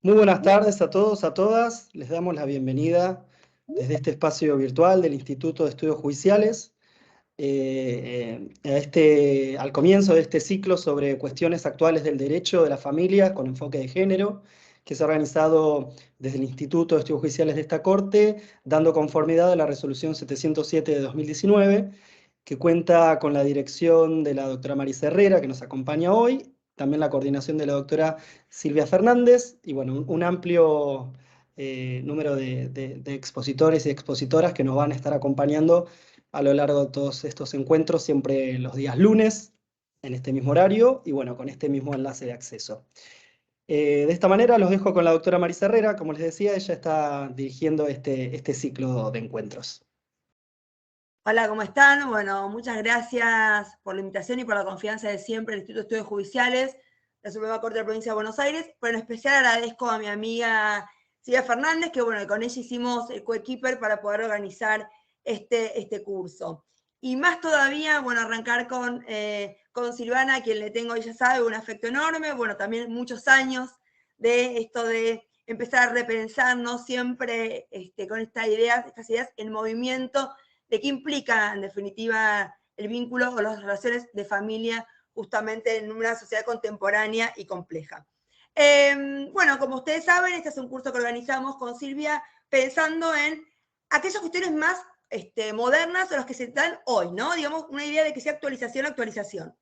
Muy buenas tardes a todos, a todas. Les damos la bienvenida desde este espacio virtual del Instituto de Estudios Judiciales al comienzo de este ciclo sobre cuestiones actuales del derecho de la familia con enfoque de género, que se ha organizado desde el Instituto de Estudios Judiciales de esta Corte, dando conformidad a la Resolución 707 de 2019, que cuenta con la dirección de la doctora Marisa Herrera, que nos acompaña hoy, también la coordinación de la doctora Silvia Fernández, y bueno, un amplio número de expositores y expositoras que nos van a estar acompañando a lo largo de todos estos encuentros, siempre los días lunes, en este mismo horario, y bueno, con este mismo enlace de acceso. De esta manera los dejo con la doctora Marisa Herrera. Como les decía, ella está dirigiendo este ciclo de encuentros. Hola, ¿cómo están? Bueno, muchas gracias por la invitación y por la confianza de siempre el Instituto de Estudios Judiciales, la Suprema Corte de la Provincia de Buenos Aires, pero en especial agradezco a mi amiga Silvia Fernández, que bueno, con ella hicimos el coequiper para poder organizar este curso. Y más todavía, bueno, arrancar con Silvana, a quien le tengo, ella sabe, un afecto enorme, bueno, también muchos años de esto de empezar a repensarnos siempre con estas ideas en movimiento, de qué implica, en definitiva, el vínculo o las relaciones de familia justamente en una sociedad contemporánea y compleja. Bueno, como ustedes saben, este es un curso que organizamos con Silvia pensando en aquellas cuestiones más modernas o las que se dan hoy, ¿no? Digamos, una idea de que sea actualización.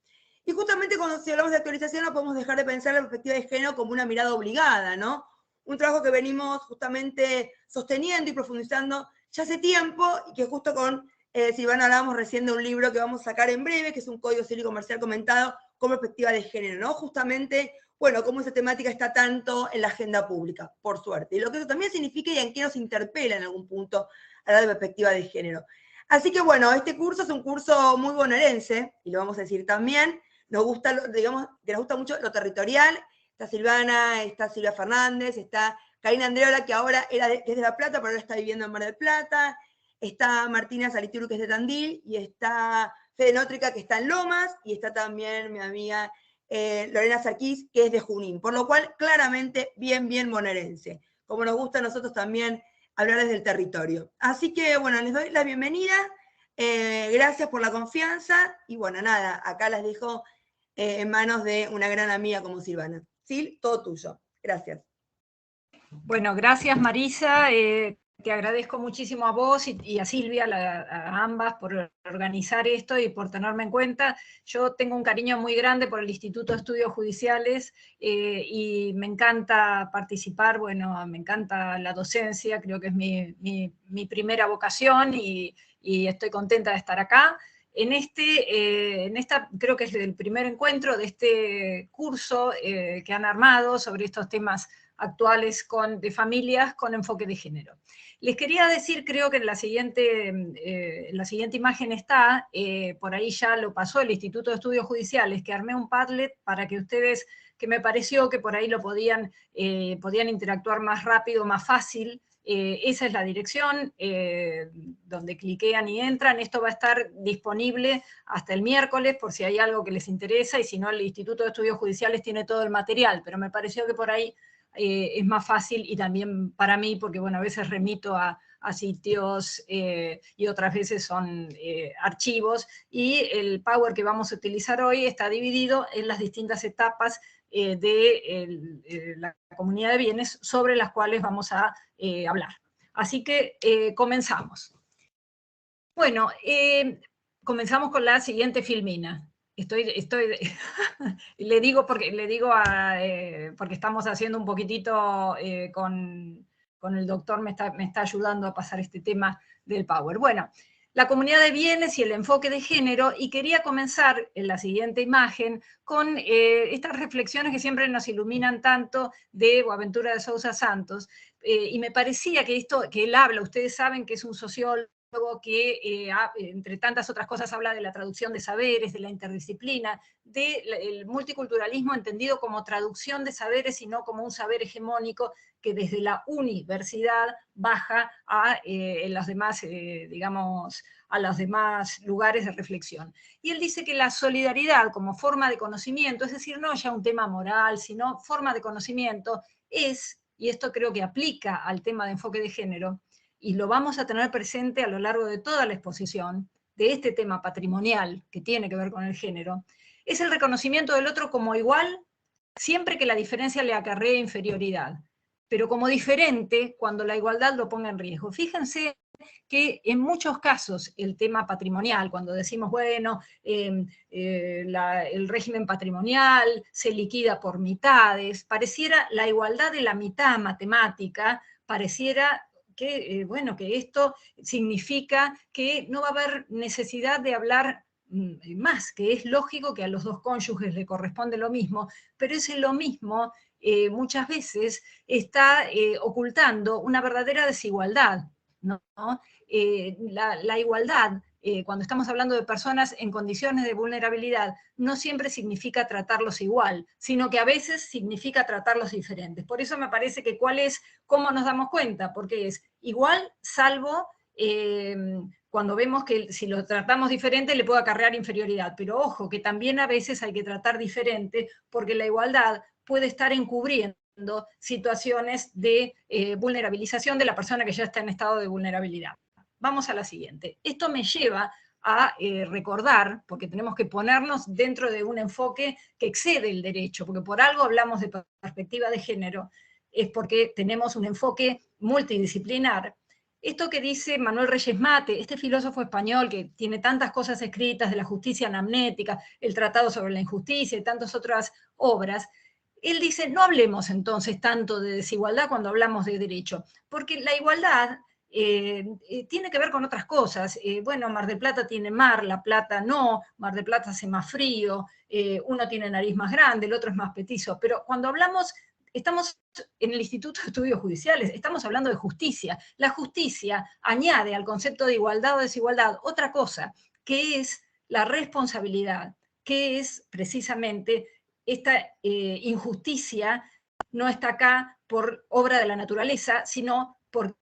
Y justamente cuando si hablamos de actualización no podemos dejar de pensar la perspectiva de género como una mirada obligada, ¿no? Un trabajo que venimos justamente sosteniendo y profundizando ya hace tiempo, y que justo con Silvana hablábamos recién de un libro que vamos a sacar en breve, que es un código civil y comercial comentado con perspectiva de género, ¿no? Justamente, bueno, cómo esa temática está tanto en la agenda pública, por suerte. Y lo que eso también significa y en qué nos interpela en algún punto a la perspectiva de género. Así que bueno, este curso es un curso muy bonaerense, y lo vamos a decir también. Nos gusta, digamos, que nos gusta mucho lo territorial. Está Silvana, está Silvia Fernández, está Karina Andreola, que ahora que es de La Plata, pero ahora está viviendo en Mar del Plata. Está Martina Salituru, que es de Tandil, y está Fede Nótrica, que está en Lomas, y está también mi amiga Lorena Sarquís, que es de Junín. Por lo cual, claramente, bien bonaerense. Como nos gusta a nosotros también hablar desde el territorio. Así que, bueno, les doy la bienvenida. Gracias por la confianza. Y bueno, nada, acá las dejo en manos de una gran amiga como Silvana. Sil, todo tuyo. Gracias. Bueno, gracias Marisa. Te agradezco muchísimo a vos y a Silvia, a ambas, por organizar esto y por tenerme en cuenta. Yo tengo un cariño muy grande por el Instituto de Estudios Judiciales y me encanta participar, bueno, me encanta la docencia, creo que es mi primera vocación y estoy contenta de estar acá. Creo que es el primer encuentro de este curso que han armado sobre estos temas actuales de familias con enfoque de género. Les quería decir, creo que en la siguiente imagen está, por ahí ya lo pasó el Instituto de Estudios Judiciales, que armé un Padlet para que ustedes, que me pareció que por ahí lo podían interactuar más rápido, más fácil. Esa es la dirección, donde cliquean y entran. Esto va a estar disponible hasta el miércoles por si hay algo que les interesa, y si no, el Instituto de Estudios Judiciales tiene todo el material, pero me pareció que por ahí es más fácil, y también para mí, porque bueno, a veces remito a sitios y otras veces son archivos, y el Power que vamos a utilizar hoy está dividido en las distintas etapas de la comunidad de bienes sobre las cuales vamos a hablar. Así que comenzamos. Bueno, comenzamos con la siguiente filmina. Le digo porque estamos haciendo un poquitito con el doctor, me está ayudando a pasar este tema del Power. Bueno, la comunidad de bienes y el enfoque de género, y quería comenzar en la siguiente imagen con estas reflexiones que siempre nos iluminan tanto de Boaventura de Sousa Santos, y me parecía que él habla, ustedes saben que es un sociólogo que, entre tantas otras cosas, habla de la traducción de saberes, de la interdisciplina, del multiculturalismo entendido como traducción de saberes y no como un saber hegemónico que desde la universidad baja a los demás, digamos, a los demás lugares de reflexión. Y él dice que la solidaridad como forma de conocimiento, es decir, no ya un tema moral, sino forma de conocimiento, es y esto creo que aplica al tema de enfoque de género, y lo vamos a tener presente a lo largo de toda la exposición, de este tema patrimonial que tiene que ver con el género, es el reconocimiento del otro como igual, siempre que la diferencia le acarree inferioridad, pero como diferente cuando la igualdad lo ponga en riesgo. Fíjense que en muchos casos el tema patrimonial, cuando decimos, bueno, el régimen patrimonial se liquida por mitades, pareciera la igualdad de la mitad matemática, pareciera que, bueno, que esto significa que no va a haber necesidad de hablar más, que es lógico que a los dos cónyuges le corresponde lo mismo, pero ese lo mismo muchas veces está ocultando una verdadera desigualdad, ¿no? La igualdad, cuando estamos hablando de personas en condiciones de vulnerabilidad, no siempre significa tratarlos igual, sino que a veces significa tratarlos diferentes. Por eso me parece que cómo nos damos cuenta, porque es igual salvo cuando vemos que si lo tratamos diferente le puede acarrear inferioridad. Pero ojo, que también a veces hay que tratar diferente, porque la igualdad puede estar encubriendo situaciones de vulnerabilización de la persona que ya está en estado de vulnerabilidad. Vamos a la siguiente. Esto me lleva a recordar, porque tenemos que ponernos dentro de un enfoque que excede el derecho, porque por algo hablamos de perspectiva de género, es porque tenemos un enfoque multidisciplinar. Esto que dice Manuel Reyes Mate, este filósofo español que tiene tantas cosas escritas de la justicia anamnética, el Tratado sobre la Injusticia y tantas otras obras, él dice, no hablemos entonces tanto de desigualdad cuando hablamos de derecho, porque la igualdad tiene que ver con otras cosas. Bueno, Mar del Plata tiene mar, La Plata no, Mar del Plata hace más frío, uno tiene nariz más grande, el otro es más petizo, pero cuando hablamos, estamos en el Instituto de Estudios Judiciales, estamos hablando de justicia. La justicia añade al concepto de igualdad o desigualdad otra cosa, que es la responsabilidad, que es precisamente esta injusticia no está acá por obra de la naturaleza, sino porque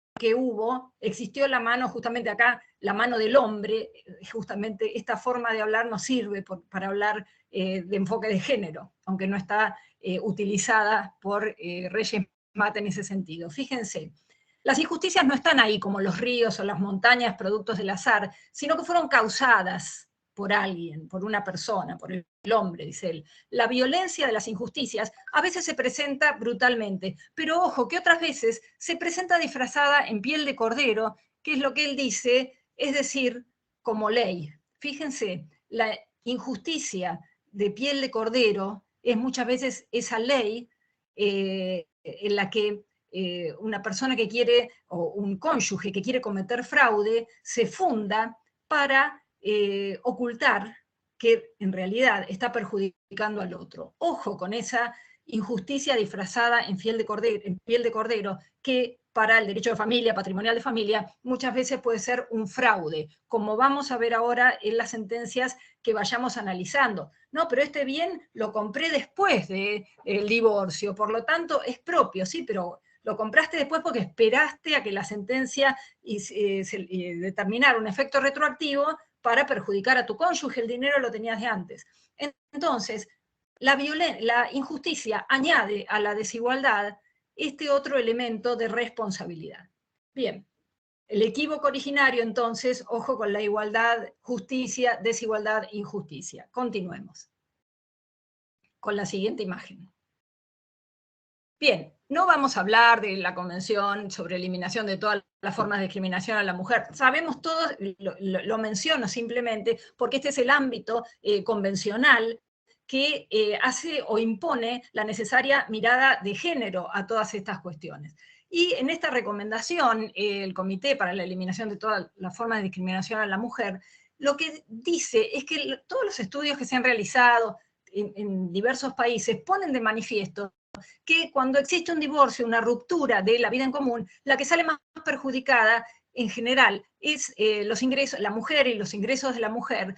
existió la mano, justamente acá, la mano del hombre, justamente esta forma de hablar nos sirve para hablar de enfoque de género, aunque no está utilizada por Reyes Mate en ese sentido. Fíjense, las injusticias no están ahí como los ríos o las montañas productos del azar, sino que fueron causadas por alguien, por una persona, por el hombre, dice él. La violencia de las injusticias a veces se presenta brutalmente, pero ojo, que otras veces se presenta disfrazada en piel de cordero, que es lo que él dice, es decir, como ley. Fíjense, la injusticia de piel de cordero es muchas veces esa ley en la que una persona que quiere, o un cónyuge que quiere cometer fraude, se funda para ocultar que en realidad está perjudicando al otro. Ojo con esa injusticia disfrazada en piel de cordero, que para el derecho de familia, patrimonial de familia, muchas veces puede ser un fraude, como vamos a ver ahora en las sentencias que vayamos analizando. No, pero este bien lo compré después del divorcio, por lo tanto es propio, sí, pero lo compraste después porque esperaste a que la sentencia determinara un efecto retroactivo para perjudicar a tu cónyuge, el dinero lo tenías de antes. Entonces, la injusticia añade a la desigualdad este otro elemento de responsabilidad. Bien, el equívoco originario, entonces, ojo con la igualdad, justicia, desigualdad, injusticia. Continuemos con la siguiente imagen. Bien, no vamos a hablar de la Convención sobre eliminación de todas las formas de discriminación a la mujer. Sabemos todos, lo menciono simplemente porque este es el ámbito convencional que hace o impone la necesaria mirada de género a todas estas cuestiones. Y en esta recomendación, el Comité para la Eliminación de todas las formas de discriminación a la mujer, lo que dice es que todos los estudios que se han realizado en diversos países ponen de manifiesto que cuando existe un divorcio, una ruptura de la vida en común, la que sale más perjudicada en general es los ingresos, la mujer y los ingresos de la mujer,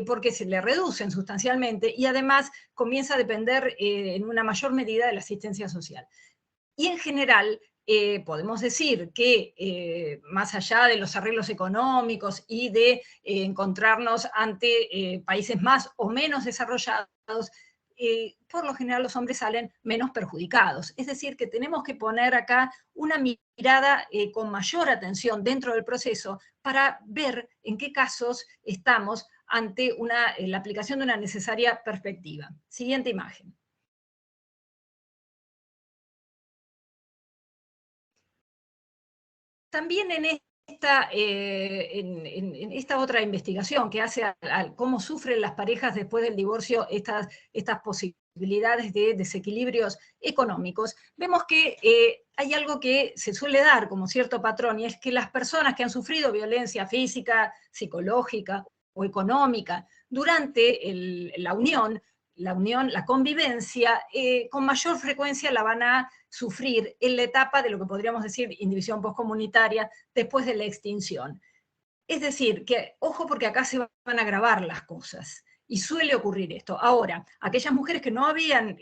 porque se le reducen sustancialmente y además comienza a depender en una mayor medida de la asistencia social. Y en general, podemos decir que más allá de los arreglos económicos y de encontrarnos ante países más o menos desarrollados, por lo general los hombres salen menos perjudicados. Es decir, que tenemos que poner acá una mirada con mayor atención dentro del proceso para ver en qué casos estamos ante la aplicación de una necesaria perspectiva. Siguiente imagen. También en esta otra investigación que hace a cómo sufren las parejas después del divorcio estas posibilidades de desequilibrios económicos, vemos que hay algo que se suele dar como cierto patrón, y es que las personas que han sufrido violencia física, psicológica o económica durante la unión, la convivencia, con mayor frecuencia la van a sufrir en la etapa de lo que podríamos decir indivisión postcomunitaria después de la extinción. Es decir, que ojo porque acá se van a agravar las cosas. Y suele ocurrir esto. Ahora, aquellas mujeres que no habían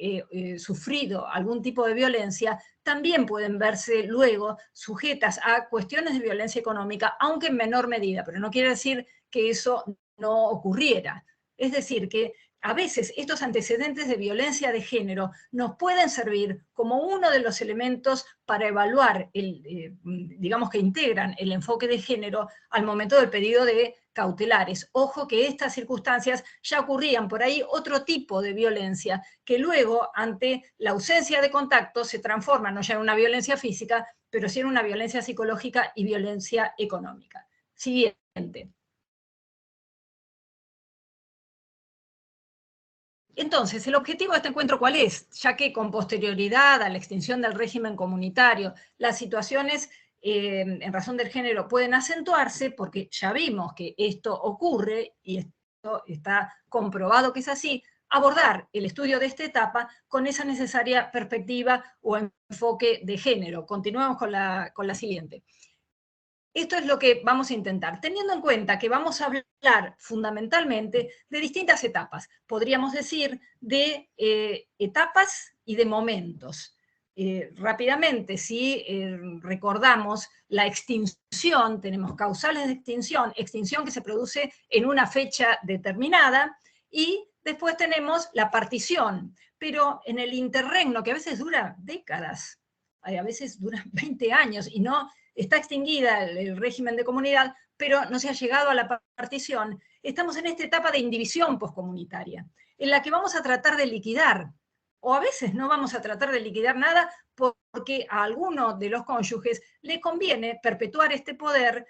sufrido algún tipo de violencia también pueden verse luego sujetas a cuestiones de violencia económica, aunque en menor medida, pero no quiere decir que eso no ocurriera. Es decir, que a veces estos antecedentes de violencia de género nos pueden servir como uno de los elementos para evaluar, digamos que integran el enfoque de género al momento del pedido de cautelares. Ojo que estas circunstancias ya ocurrían por ahí otro tipo de violencia que luego, ante la ausencia de contacto, se transforma no ya en una violencia física, pero sí en una violencia psicológica y violencia económica. Siguiente. Entonces, ¿el objetivo de este encuentro cuál es? Ya que con posterioridad a la extinción del régimen comunitario, las situaciones en razón del género pueden acentuarse, porque ya vimos que esto ocurre, y esto está comprobado que es así, abordar el estudio de esta etapa con esa necesaria perspectiva o enfoque de género. Continuamos con la siguiente. Esto es lo que vamos a intentar, teniendo en cuenta que vamos a hablar fundamentalmente de distintas etapas. Podríamos decir de etapas y de momentos. Rápidamente, si recordamos la extinción, tenemos causales de extinción que se produce en una fecha determinada, y después tenemos la partición, pero en el interregno, que a veces dura décadas, a veces dura 20 años, y no está extinguida el régimen de comunidad, pero no se ha llegado a la partición. Estamos en esta etapa de indivisión poscomunitaria, en la que vamos a tratar de liquidar, o a veces no vamos a tratar de liquidar nada, porque a alguno de los cónyuges le conviene perpetuar este poder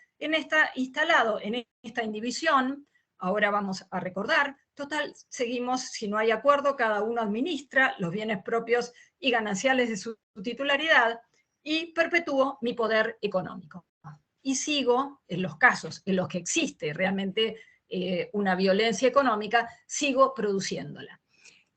instalado en esta indivisión. Ahora vamos a recordar, total, seguimos, si no hay acuerdo, cada uno administra los bienes propios y gananciales de su titularidad, y perpetúo mi poder económico. Y sigo, en los casos en los que existe realmente una violencia económica, sigo produciéndola.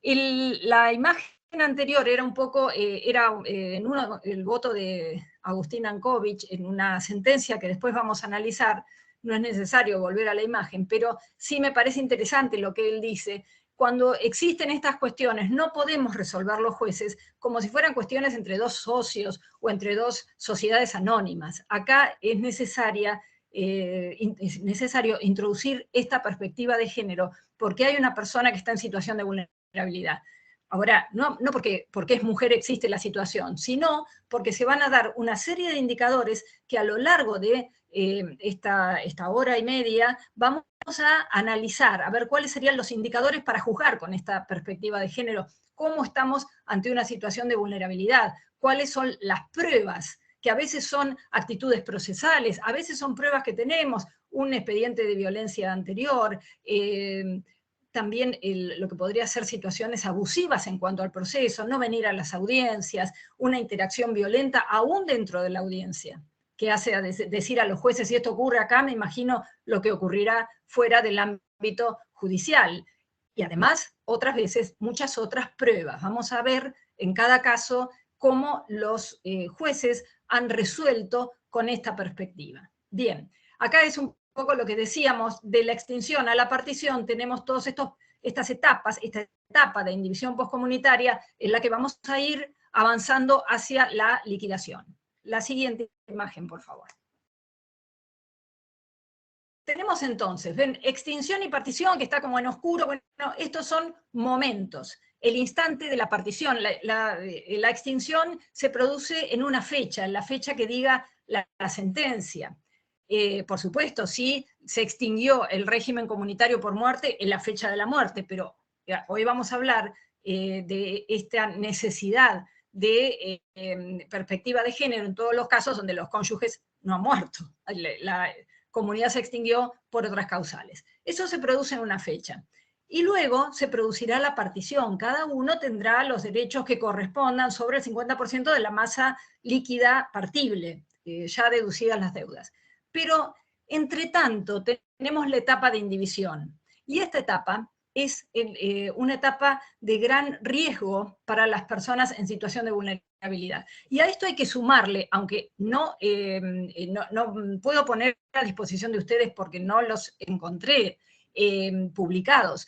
La imagen anterior era un poco, el voto de Agustín Ankovich en una sentencia que después vamos a analizar. No es necesario volver a la imagen, pero sí me parece interesante lo que él dice. Cuando existen estas cuestiones, no podemos resolver los jueces como si fueran cuestiones entre dos socios o entre dos sociedades anónimas. Acá es necesario introducir esta perspectiva de género, porque hay una persona que está en situación de vulnerabilidad. Ahora, no porque es mujer existe la situación, sino porque se van a dar una serie de indicadores que a lo largo de esta hora y media vamos a analizar, a ver cuáles serían los indicadores para juzgar con esta perspectiva de género, cómo estamos ante una situación de vulnerabilidad, cuáles son las pruebas, que a veces son actitudes procesales, a veces son pruebas que tenemos, un expediente de violencia anterior, también lo que podría ser situaciones abusivas en cuanto al proceso, no venir a las audiencias, una interacción violenta aún dentro de la audiencia, que hace decir a los jueces, si esto ocurre acá, me imagino lo que ocurrirá fuera del ámbito judicial. Y además, otras veces, muchas otras pruebas. Vamos a ver en cada caso cómo los jueces han resuelto con esta perspectiva. Bien, acá es un poco lo que decíamos, de la extinción a la partición, tenemos todas estas etapas, esta etapa de indivisión poscomunitaria en la que vamos a ir avanzando hacia la liquidación. La siguiente imagen, por favor. Tenemos entonces, ven, extinción y partición, que está como en oscuro. Bueno, estos son momentos. el instante de la partición. La extinción se produce en una fecha, en la fecha que diga la sentencia. Por supuesto, sí se extinguió el régimen comunitario por muerte en la fecha de la muerte, pero hoy vamos a hablar de esta necesidad de perspectiva de género en todos los casos donde los cónyuges no han muerto. La comunidad se extinguió por otras causales. Eso se produce en una fecha. Y luego se producirá la partición. Cada uno tendrá los derechos que correspondan sobre el 50% de la masa líquida partible, ya deducidas las deudas. Pero, entre tanto, tenemos la etapa de indivisión. Y esta etapa es una etapa de gran riesgo para las personas en situación de vulnerabilidad. Y a esto hay que sumarle, aunque no puedo poner a disposición de ustedes porque no los encontré publicados,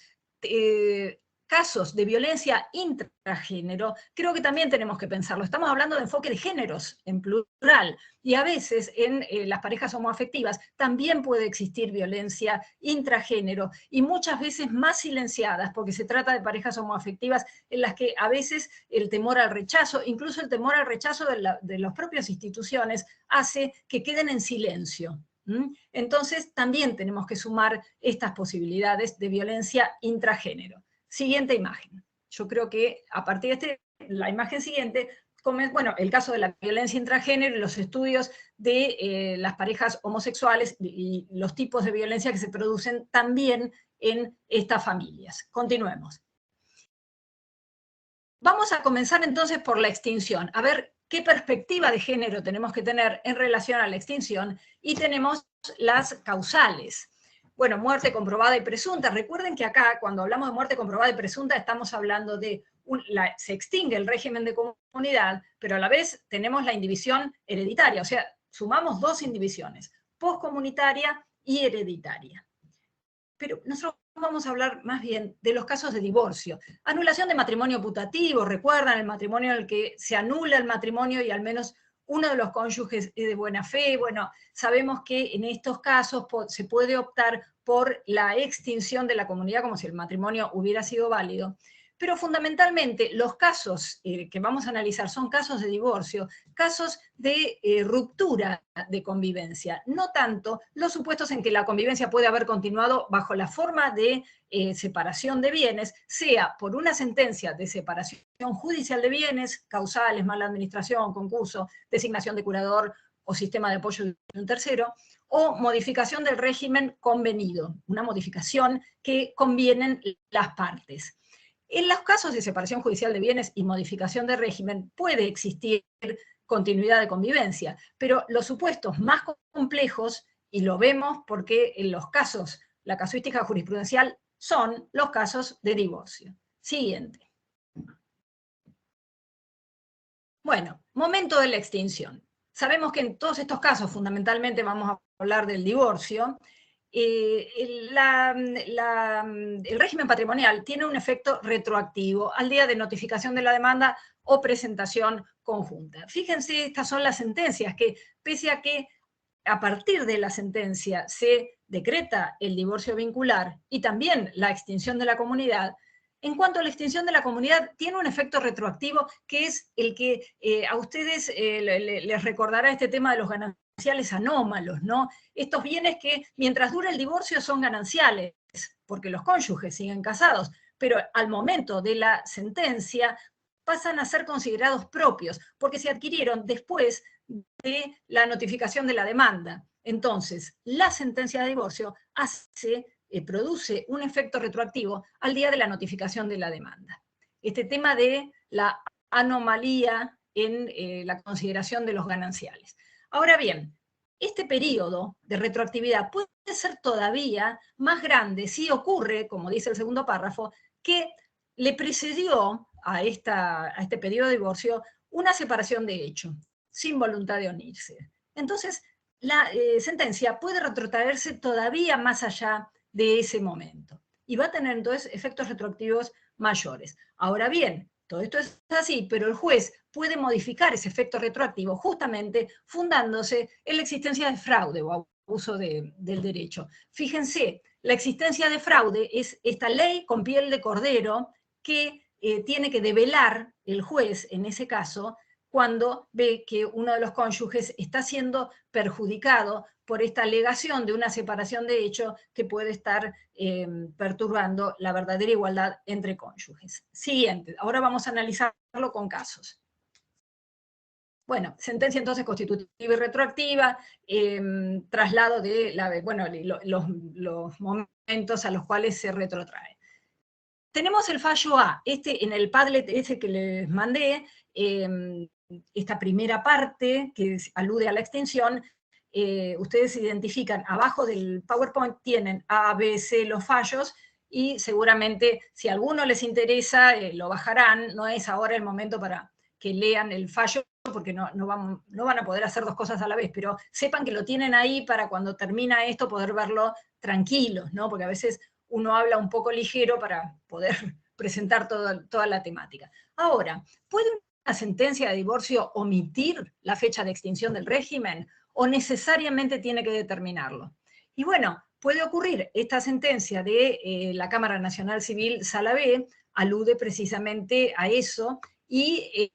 casos de violencia intragénero, creo que también tenemos que pensarlo. Estamos hablando de enfoque de géneros en plural, y a veces en las parejas homoafectivas también puede existir violencia intragénero, y muchas veces más silenciadas, porque se trata de parejas homoafectivas en las que a veces el temor al rechazo, incluso el temor al rechazo de las propias instituciones, hace que queden en silencio. Entonces también tenemos que sumar estas posibilidades de violencia intragénero. Siguiente imagen. Yo creo que a partir de la imagen siguiente, bueno, el caso de la violencia intragénero y los estudios de las parejas homosexuales y los tipos de violencia que se producen también en estas familias. Continuemos. Vamos a comenzar entonces por la extinción, a ver qué perspectiva de género tenemos que tener en relación a la extinción, y tenemos las causales. Bueno, muerte comprobada y presunta. Recuerden que acá, cuando hablamos de muerte comprobada y presunta, estamos hablando de se extingue el régimen de comunidad, pero a la vez tenemos la indivisión hereditaria, o sea, sumamos dos indivisiones, poscomunitaria y hereditaria. Pero nosotros vamos a hablar más bien de los casos de divorcio. Anulación de matrimonio putativo, recuerdan el matrimonio en el que se anula el matrimonio y al menos uno de los cónyuges es de buena fe. Bueno, sabemos que en estos casos se puede optar por la extinción de la comunidad como si el matrimonio hubiera sido válido. Pero fundamentalmente los casos que vamos a analizar son casos de divorcio, casos de ruptura de convivencia, no tanto los supuestos en que la convivencia puede haber continuado bajo la forma de separación de bienes, sea por una sentencia de separación judicial de bienes, causales, mala administración, concurso, designación de curador o sistema de apoyo de un tercero, o modificación del régimen convenido, una modificación que convienen las partes. En los casos de separación judicial de bienes y modificación de régimen puede existir continuidad de convivencia, pero los supuestos más complejos, y lo vemos porque en los casos, la casuística jurisprudencial, son los casos de divorcio. Siguiente. Bueno, momento de la extinción. Sabemos que en todos estos casos, fundamentalmente vamos a hablar del divorcio. El régimen patrimonial tiene un efecto retroactivo al día de notificación de la demanda o presentación conjunta. Fíjense, estas son las sentencias que, pese a que a partir de la sentencia se decreta el divorcio vincular y también la extinción de la comunidad, en cuanto a la extinción de la comunidad, tiene un efecto retroactivo que es el que a ustedes les recordará este tema de los gananciales anómalos, ¿no? Estos bienes que mientras dura el divorcio son gananciales, porque los cónyuges siguen casados, pero al momento de la sentencia pasan a ser considerados propios, porque se adquirieron después de la notificación de la demanda. Entonces, la sentencia de divorcio produce un efecto retroactivo al día de la notificación de la demanda. Este tema de la anomalía en la consideración de los gananciales. Ahora bien, este periodo de retroactividad puede ser todavía más grande si ocurre, como dice el segundo párrafo, que le precedió a este periodo de divorcio una separación de hecho, sin voluntad de unirse. Entonces, la sentencia puede retrotraerse todavía más allá de ese momento. Y va a tener entonces efectos retroactivos mayores. Ahora bien, todo esto es así, pero el juez puede modificar ese efecto retroactivo justamente fundándose en la existencia de fraude o abuso del derecho. Fíjense, la existencia de fraude es esta ley con piel de cordero que tiene que develar el juez, en ese caso, cuando ve que uno de los cónyuges está siendo perjudicado por esta alegación de una separación de hecho que puede estar perturbando la verdadera igualdad entre cónyuges. Siguiente, ahora vamos a analizarlo con casos. Bueno, sentencia entonces constitutiva y retroactiva, traslado de los momentos a los cuales se retrotrae. Tenemos el fallo A, en el Padlet ese que les mandé, esta primera parte que alude a la extinción, ustedes identifican, abajo del PowerPoint tienen A, B, C los fallos, y seguramente si a alguno les interesa lo bajarán, no es ahora el momento para que lean el fallo, porque no van a poder hacer dos cosas a la vez, pero sepan que lo tienen ahí para cuando termina esto poder verlo tranquilos, ¿no? Porque a veces uno habla un poco ligero para poder presentar toda la temática. Ahora, ¿puede una sentencia de divorcio omitir la fecha de extinción del régimen o necesariamente tiene que determinarlo? Y bueno, puede ocurrir, esta sentencia de la Cámara Nacional Civil Sala B alude precisamente a eso y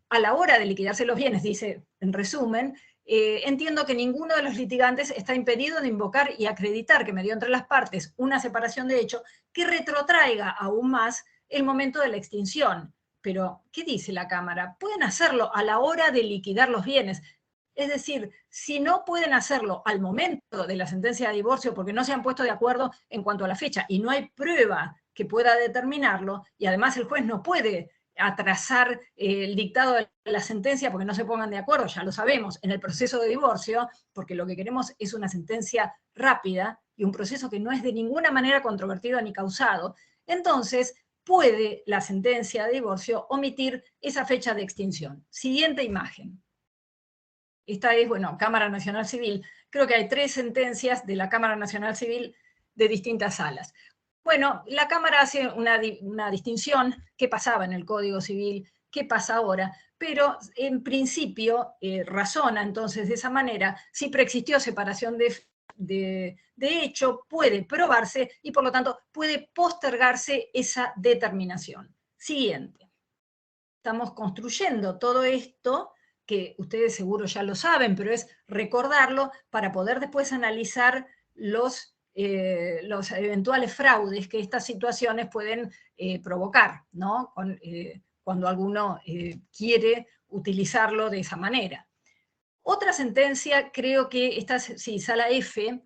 a la hora de liquidarse los bienes, dice en resumen, entiendo que ninguno de los litigantes está impedido de invocar y acreditar que medió entre las partes una separación de hecho que retrotraiga aún más el momento de la extinción. Pero, ¿qué dice la Cámara? Pueden hacerlo a la hora de liquidar los bienes. Es decir, si no pueden hacerlo al momento de la sentencia de divorcio porque no se han puesto de acuerdo en cuanto a la fecha y no hay prueba que pueda determinarlo, y además el juez no puede atrasar el dictado de la sentencia porque no se pongan de acuerdo, ya lo sabemos, en el proceso de divorcio, porque lo que queremos es una sentencia rápida y un proceso que no es de ninguna manera controvertido ni causado, entonces puede la sentencia de divorcio omitir esa fecha de extinción. Siguiente imagen. Esta es, bueno, Cámara Nacional Civil. Creo que hay 3 sentencias de la Cámara Nacional Civil de distintas salas. Bueno, la Cámara hace una distinción, qué pasaba en el Código Civil, qué pasa ahora, pero en principio razona entonces de esa manera, si preexistió separación de hecho, puede probarse y por lo tanto puede postergarse esa determinación. Siguiente. Estamos construyendo todo esto, que ustedes seguro ya lo saben, pero es recordarlo para poder después analizar los eventuales fraudes que estas situaciones pueden provocar, ¿no? Cuando alguno quiere utilizarlo de esa manera. Otra sentencia, creo que esta, sí, Sala F,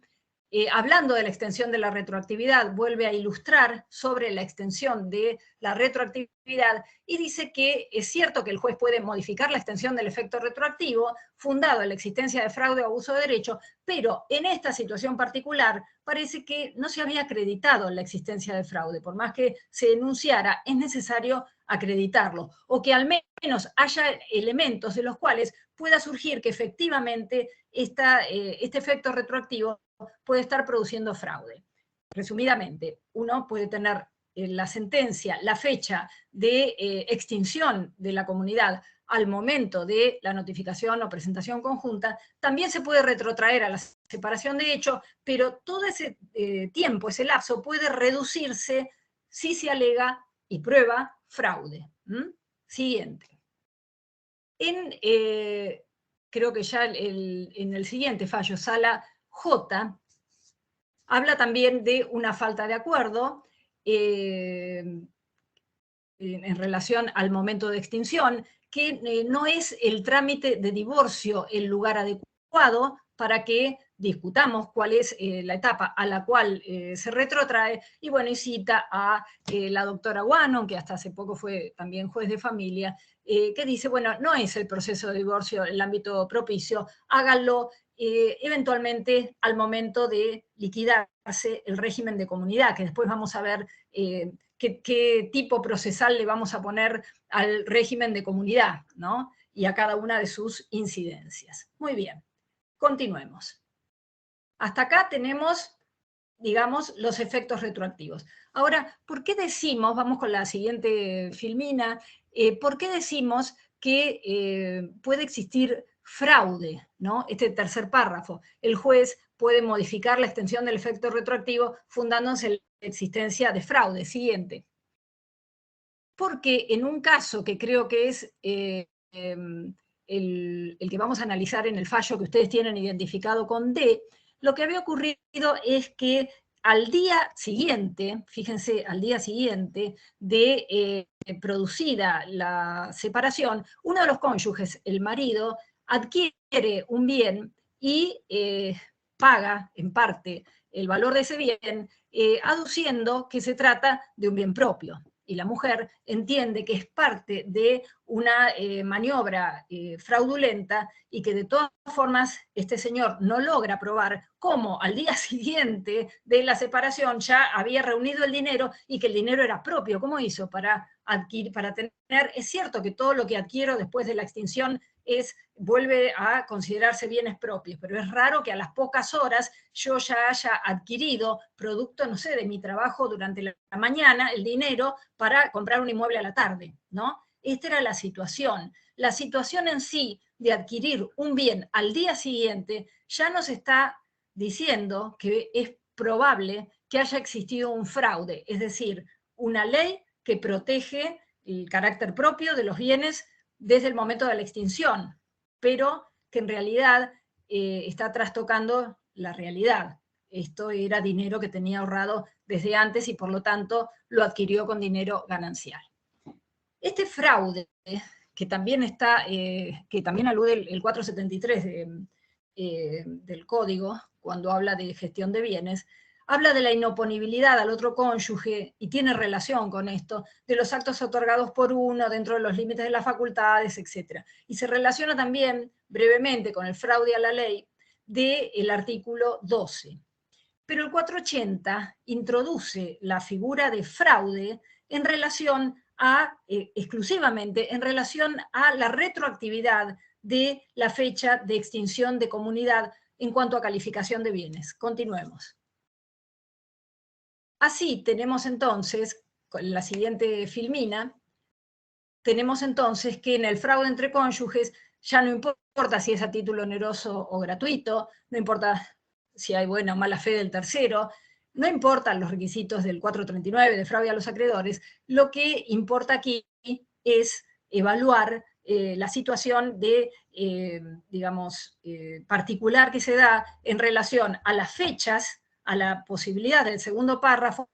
hablando de la extensión de la retroactividad, vuelve a ilustrar sobre la extensión de la retroactividad y dice que es cierto que el juez puede modificar la extensión del efecto retroactivo fundado en la existencia de fraude o abuso de derecho, pero en esta situación particular parece que no se había acreditado la existencia de fraude. Por más que se denunciara, es necesario acreditarlo, o que al menos haya elementos de los cuales pueda surgir que efectivamente este efecto retroactivo puede estar produciendo fraude. Resumidamente, uno puede tener la sentencia, la fecha de extinción de la comunidad al momento de la notificación o presentación conjunta, también se puede retrotraer a la separación de hecho, pero todo ese tiempo, ese lapso, puede reducirse si se alega y prueba fraude. Siguiente. Creo que ya en el siguiente fallo, Sala J, habla también de una falta de acuerdo en relación al momento de extinción, que no es el trámite de divorcio el lugar adecuado para que discutamos cuál es la etapa a la cual se retrotrae, y bueno, y cita a la doctora Guano, que hasta hace poco fue también juez de familia, que dice, bueno, no es el proceso de divorcio el ámbito propicio, háganlo eventualmente al momento de liquidarse el régimen de comunidad, que después vamos a ver qué tipo procesal le vamos a poner al régimen de comunidad, ¿no? Y a cada una de sus incidencias. Muy bien, continuemos. Hasta acá tenemos, digamos, los efectos retroactivos. Ahora, ¿por qué decimos, vamos con la siguiente filmina, ¿por qué decimos que puede existir fraude, ¿no? Este tercer párrafo. El juez puede modificar la extensión del efecto retroactivo fundándose en la existencia de fraude. Siguiente. porque en un caso que creo que es el que vamos a analizar en el fallo que ustedes tienen identificado con D, lo que había ocurrido es que al día siguiente, fíjense, al día siguiente de producida la separación, uno de los cónyuges, el marido, adquiere un bien y paga en parte el valor de ese bien, aduciendo que se trata de un bien propio. Y la mujer entiende que es parte de una maniobra fraudulenta y que de todas formas este señor no logra probar cómo al día siguiente de la separación ya había reunido el dinero y que el dinero era propio. ¿Cómo hizo para tener? Es cierto que todo lo que adquiero después de la extinción vuelve a considerarse bienes propios, pero es raro que a las pocas horas yo ya haya adquirido, producto, no sé, de mi trabajo durante la mañana, el dinero para comprar un inmueble a la tarde, ¿no? Esta era la situación. La situación en sí de adquirir un bien al día siguiente ya nos está diciendo que es probable que haya existido un fraude, es decir, una ley que protege el carácter propio de los bienes desde el momento de la extinción, pero que en realidad está trastocando la realidad. Esto era dinero que tenía ahorrado desde antes y por lo tanto lo adquirió con dinero ganancial. Este fraude, que también que también alude el 473 del Código, cuando habla de gestión de bienes, habla de la inoponibilidad al otro cónyuge, y tiene relación con esto, de los actos otorgados por uno dentro de los límites de las facultades, etc. Y se relaciona también brevemente con el fraude a la ley del artículo 12. Pero el 480 introduce la figura de fraude en relación exclusivamente en relación a la retroactividad de la fecha de extinción de comunidad en cuanto a calificación de bienes. Continuemos. Así tenemos entonces, con la siguiente filmina, tenemos entonces que en el fraude entre cónyuges ya no importa si es a título oneroso o gratuito, no importa si hay buena o mala fe del tercero, no importan los requisitos del 439 de fraude a los acreedores, lo que importa aquí es evaluar la situación de, digamos, particular que se da en relación a las fechas, a la posibilidad del segundo párrafo,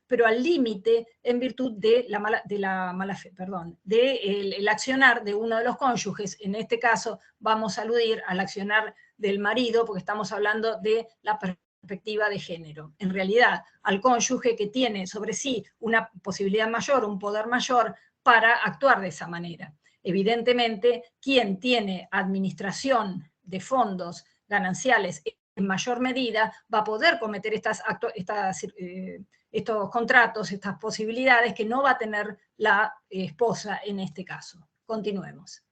pero al límite en virtud de la mala fe, perdón, del accionar de uno de los cónyuges. En este caso vamos a aludir al accionar del marido, porque estamos hablando de la perspectiva de género. En realidad, al cónyuge que tiene sobre sí una posibilidad mayor, un poder mayor para actuar de esa manera. Evidentemente, quien tiene administración de fondos gananciales en mayor medida va a poder cometer estos contratos, estas posibilidades que no va a tener la esposa en este caso. Continuemos.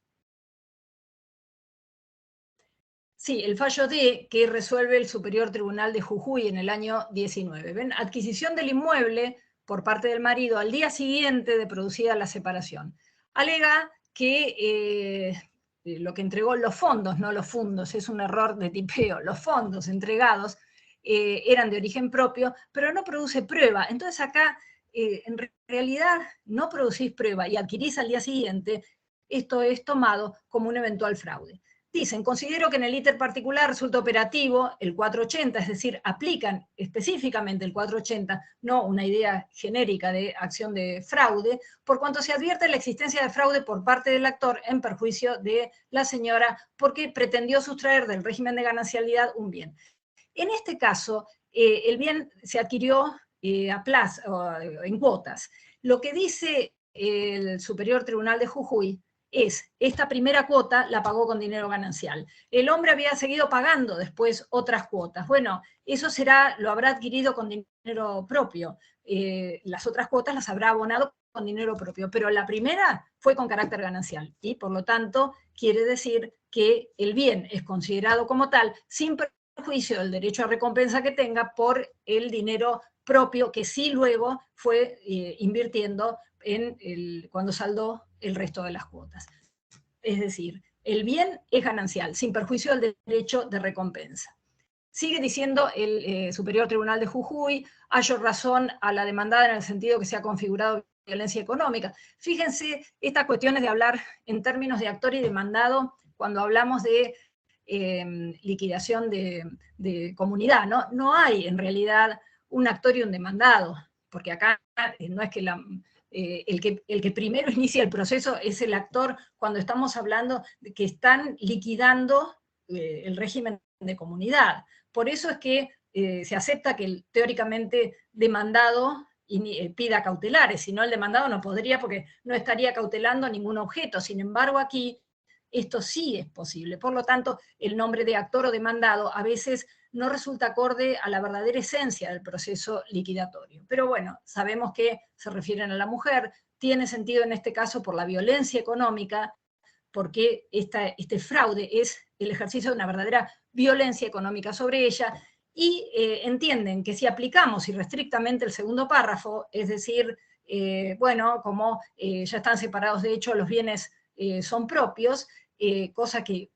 Sí, el fallo D que resuelve el Superior Tribunal de Jujuy en el año 19. ¿Ven? Adquisición del inmueble por parte del marido al día siguiente de producida la separación. Alega que lo que entregó los fondos, no los fundos, es un error de tipeo, los fondos entregados eran de origen propio, pero no produce prueba. Entonces acá, en realidad, no producís prueba y adquirís al día siguiente, esto es tomado como un eventual fraude. Dicen, considero que en el íter particular resulta operativo el 480, es decir, aplican específicamente el 480, no una idea genérica de acción de fraude, por cuanto se advierte la existencia de fraude por parte del actor en perjuicio de la señora porque pretendió sustraer del régimen de ganancialidad un bien. En este caso, el bien se adquirió a plazo, en cuotas. Lo que dice el Superior Tribunal de Jujuy es, esta primera cuota la pagó con dinero ganancial. El hombre había seguido pagando después otras cuotas. Bueno, eso lo habrá adquirido con dinero propio. Las otras cuotas las habrá abonado con dinero propio, pero la primera fue con carácter ganancial y, por lo tanto, quiere decir que el bien es considerado como tal sin perjuicio del derecho a recompensa que tenga por el dinero propio que sí luego fue invirtiendo cuando saldó el resto de las cuotas. Es decir, el bien es ganancial, sin perjuicio del derecho de recompensa. Sigue diciendo el Superior Tribunal de Jujuy, hallo razón a la demandada en el sentido que se ha configurado violencia económica. Fíjense estas cuestiones de hablar en términos de actor y demandado cuando hablamos de liquidación de comunidad, ¿no? No hay en realidad un actor y un demandado, porque acá no es que el que primero inicia el proceso es el actor cuando estamos hablando de que están liquidando el régimen de comunidad. Por eso es que se acepta que el teóricamente demandado pida cautelares, si no el demandado no podría porque no estaría cautelando ningún objeto. Sin embargo, aquí esto sí es posible. Por lo tanto, el nombre de actor o demandado a veces no resulta acorde a la verdadera esencia del proceso liquidatorio. Pero bueno, sabemos que se refieren a la mujer, tiene sentido en este caso por la violencia económica, porque este fraude es el ejercicio de una verdadera violencia económica sobre ella, y entienden que si aplicamos irrestrictamente el segundo párrafo, es decir, bueno, como ya están separados de hecho los bienes son propios, cosa que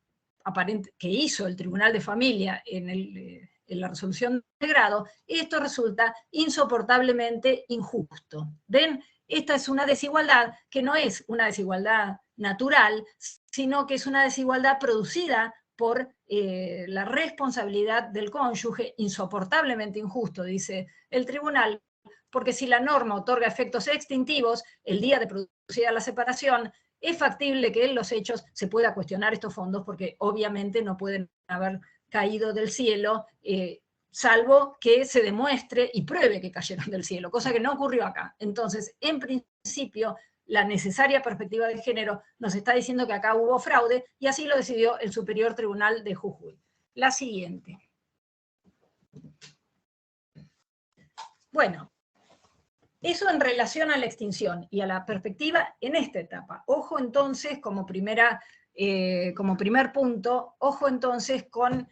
hizo el Tribunal de Familia en la resolución de grado, esto resulta insoportablemente injusto. ¿Ven? Esta es una desigualdad que no es una desigualdad natural, sino que es una desigualdad producida por la responsabilidad del cónyuge, insoportablemente injusto, dice el tribunal, porque si la norma otorga efectos extintivos el día de producida la separación, es factible que en los hechos se pueda cuestionar estos fondos, porque obviamente no pueden haber caído del cielo, salvo que se demuestre y pruebe que cayeron del cielo, cosa que no ocurrió acá. Entonces, en principio, la necesaria perspectiva de género nos está diciendo que acá hubo fraude, y así lo decidió el Superior Tribunal de Jujuy. La siguiente. Bueno, eso en relación a la extinción y a la perspectiva en esta etapa. Ojo entonces, como primer punto, ojo entonces con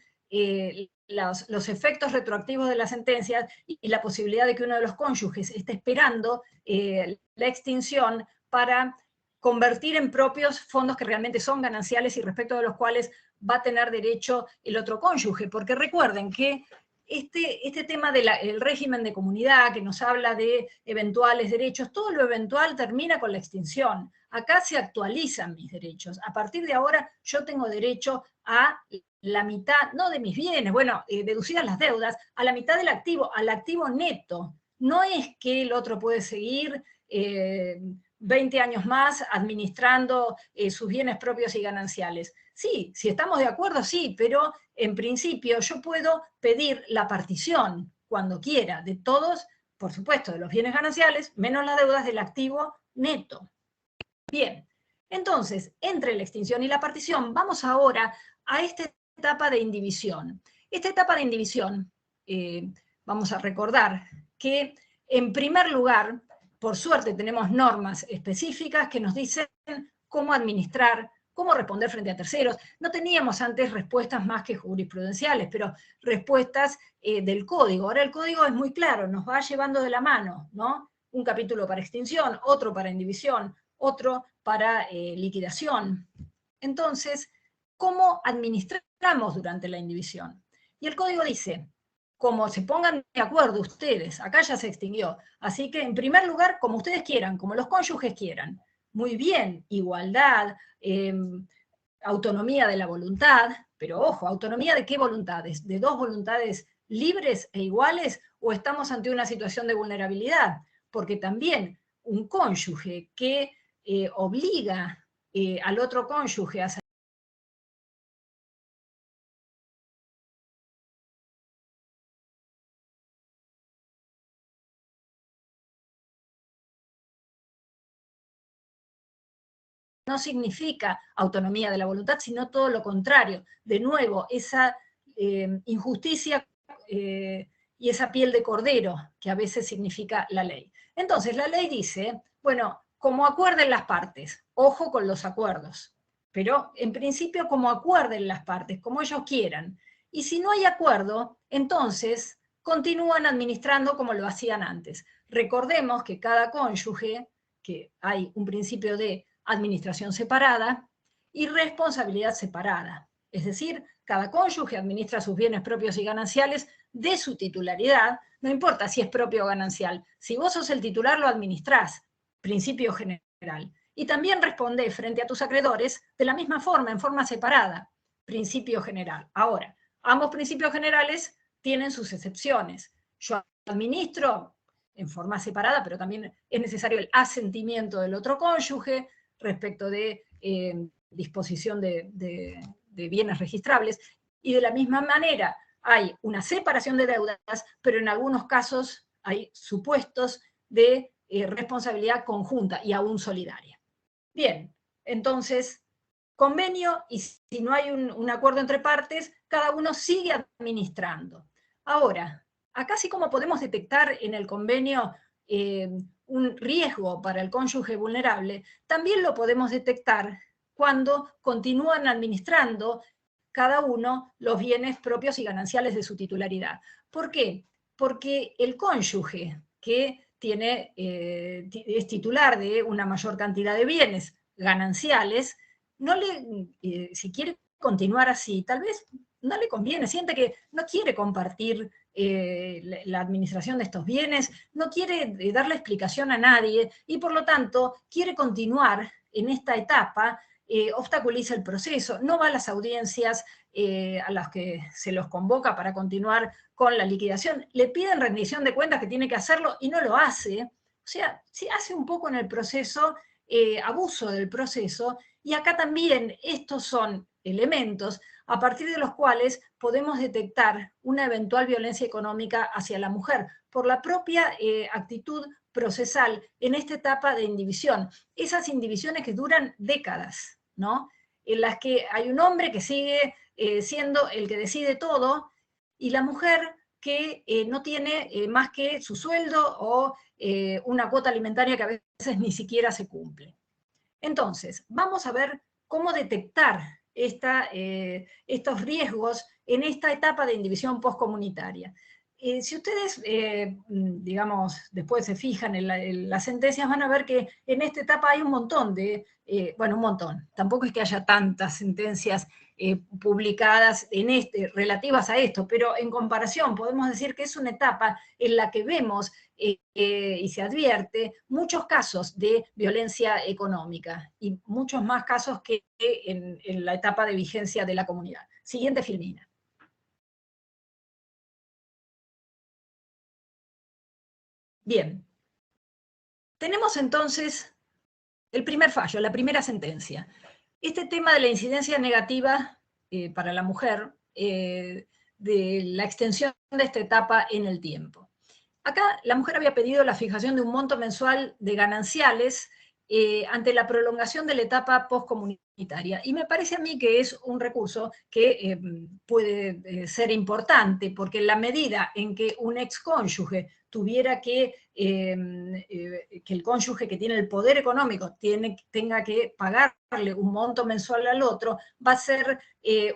los efectos retroactivos de las sentencias y la posibilidad de que uno de los cónyuges esté esperando la extinción para convertir en propios fondos que realmente son gananciales y respecto de los cuales va a tener derecho el otro cónyuge. Porque recuerden que este tema del régimen de comunidad que nos habla de eventuales derechos, todo lo eventual termina con la extinción. Acá se actualizan mis derechos. A partir de ahora yo tengo derecho a la mitad, no de mis bienes, bueno, deducidas las deudas, a la mitad del activo, al activo neto. No es que el otro puede seguir 20 años más administrando sus bienes propios y gananciales. Sí, si estamos de acuerdo, sí, pero en principio yo puedo pedir la partición cuando quiera de todos, por supuesto, de los bienes gananciales, menos las deudas del activo neto. Bien, entonces, entre la extinción y la partición, vamos ahora a esta etapa de indivisión. Esta etapa de indivisión, vamos a recordar que, en primer lugar, por suerte tenemos normas específicas que nos dicen cómo administrar, cómo responder frente a terceros. No teníamos antes respuestas más que jurisprudenciales, pero respuestas del código. Ahora el código es muy claro, nos va llevando de la mano, ¿no? Un capítulo para extinción, otro para indivisión, otro para liquidación. Entonces, ¿cómo administramos durante la indivisión? Y el código dice, como se pongan de acuerdo ustedes, acá ya se extinguió, así que en primer lugar, como ustedes quieran, como los cónyuges quieran. Muy bien, igualdad, autonomía de la voluntad, pero ojo, ¿autonomía de qué voluntades? ¿De dos voluntades libres e iguales o estamos ante una situación de vulnerabilidad? Porque también un cónyuge que obliga al otro cónyuge a no significa autonomía de la voluntad, sino todo lo contrario. De nuevo, esa injusticia y esa piel de cordero que a veces significa la ley. Entonces, la ley dice, bueno, como acuerden las partes, ojo con los acuerdos, pero en principio como acuerden las partes, como ellos quieran. Y si no hay acuerdo, entonces continúan administrando como lo hacían antes. Recordemos que cada cónyuge, que hay un principio de administración separada y responsabilidad separada. Es decir, cada cónyuge administra sus bienes propios y gananciales de su titularidad, no importa si es propio o ganancial. Si vos sos el titular, lo administrás. principio general. Y también respondé frente a tus acreedores de la misma forma, en forma separada, principio general. Ahora, ambos principios generales tienen sus excepciones. Yo administro en forma separada, pero también es necesario el asentimiento del otro cónyuge respecto de disposición de bienes registrables, y de la misma manera hay una separación de deudas, pero en algunos casos hay supuestos de responsabilidad conjunta y aún solidaria. Bien, entonces, convenio, y si no hay un acuerdo entre partes, cada uno sigue administrando. Ahora, acá sí como podemos detectar en el convenio un riesgo para el cónyuge vulnerable, también lo podemos detectar cuando continúan administrando cada uno los bienes propios y gananciales de su titularidad. ¿Por qué? Porque el cónyuge que es titular de una mayor cantidad de bienes gananciales, si quiere continuar así, tal vez no le conviene, siente que no quiere compartir la administración de estos bienes, no quiere darle explicación a nadie y por lo tanto quiere continuar en esta etapa, obstaculiza el proceso, no va a las audiencias a las que se los convoca para continuar con la liquidación, le piden rendición de cuentas que tiene que hacerlo y no lo hace. O sea, se hace un poco en el proceso, abuso del proceso, y acá también estos son elementos a partir de los cuales podemos detectar una eventual violencia económica hacia la mujer por la propia actitud procesal en esta etapa de indivisión. Esas indivisiones que duran décadas, ¿no? En las que hay un hombre que sigue siendo el que decide todo, y la mujer que no tiene más que su sueldo o una cuota alimentaria que a veces ni siquiera se cumple. Entonces, vamos a ver cómo detectar estos riesgos en esta etapa de indivisión postcomunitaria. Si ustedes, digamos, después se fijan en las sentencias, van a ver que en esta etapa hay un montón bueno, un montón, tampoco es que haya tantas sentencias publicadas relativas a esto, pero en comparación podemos decir que es una etapa en la que vemos y se advierte muchos casos de violencia económica y muchos más casos que en la etapa de vigencia de la comunidad. Siguiente filmina. Bien, tenemos entonces el primer fallo, la primera sentencia. Este tema de la incidencia negativa para la mujer, de la extensión de esta etapa en el tiempo. Acá la mujer había pedido la fijación de un monto mensual de gananciales ante la prolongación de la etapa postcomunitaria. Y me parece a mí que es un recurso que puede ser importante, porque en la medida en que un excónyuge tuviera que el cónyuge que tiene el poder económico tenga que pagarle un monto mensual al otro, va a ser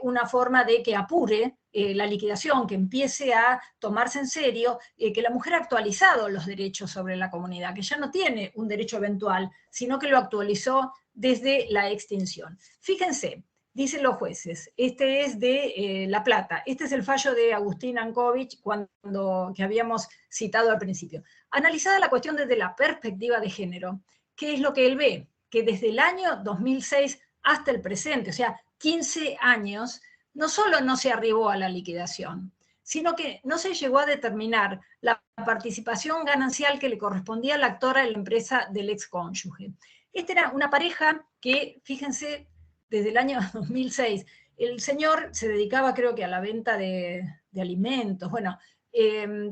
una forma de que apure la liquidación, que empiece a tomarse en serio, que la mujer ha actualizado los derechos sobre la comunidad, que ya no tiene un derecho eventual, sino que lo actualizó desde la extinción. Fíjense, dicen los jueces, este es de La Plata, este es el fallo de Agustín Ankovich que habíamos citado al principio. Analizada la cuestión desde la perspectiva de género, ¿qué es lo que él ve? Que desde el año 2006 hasta el presente, o sea, 15 años, no solo no se arribó a la liquidación, sino que no se llegó a determinar la participación ganancial que le correspondía a la actora en la empresa del excónyuge. Esta era una pareja que, fíjense, desde el año 2006, el señor se dedicaba, creo que, a la venta de alimentos, bueno,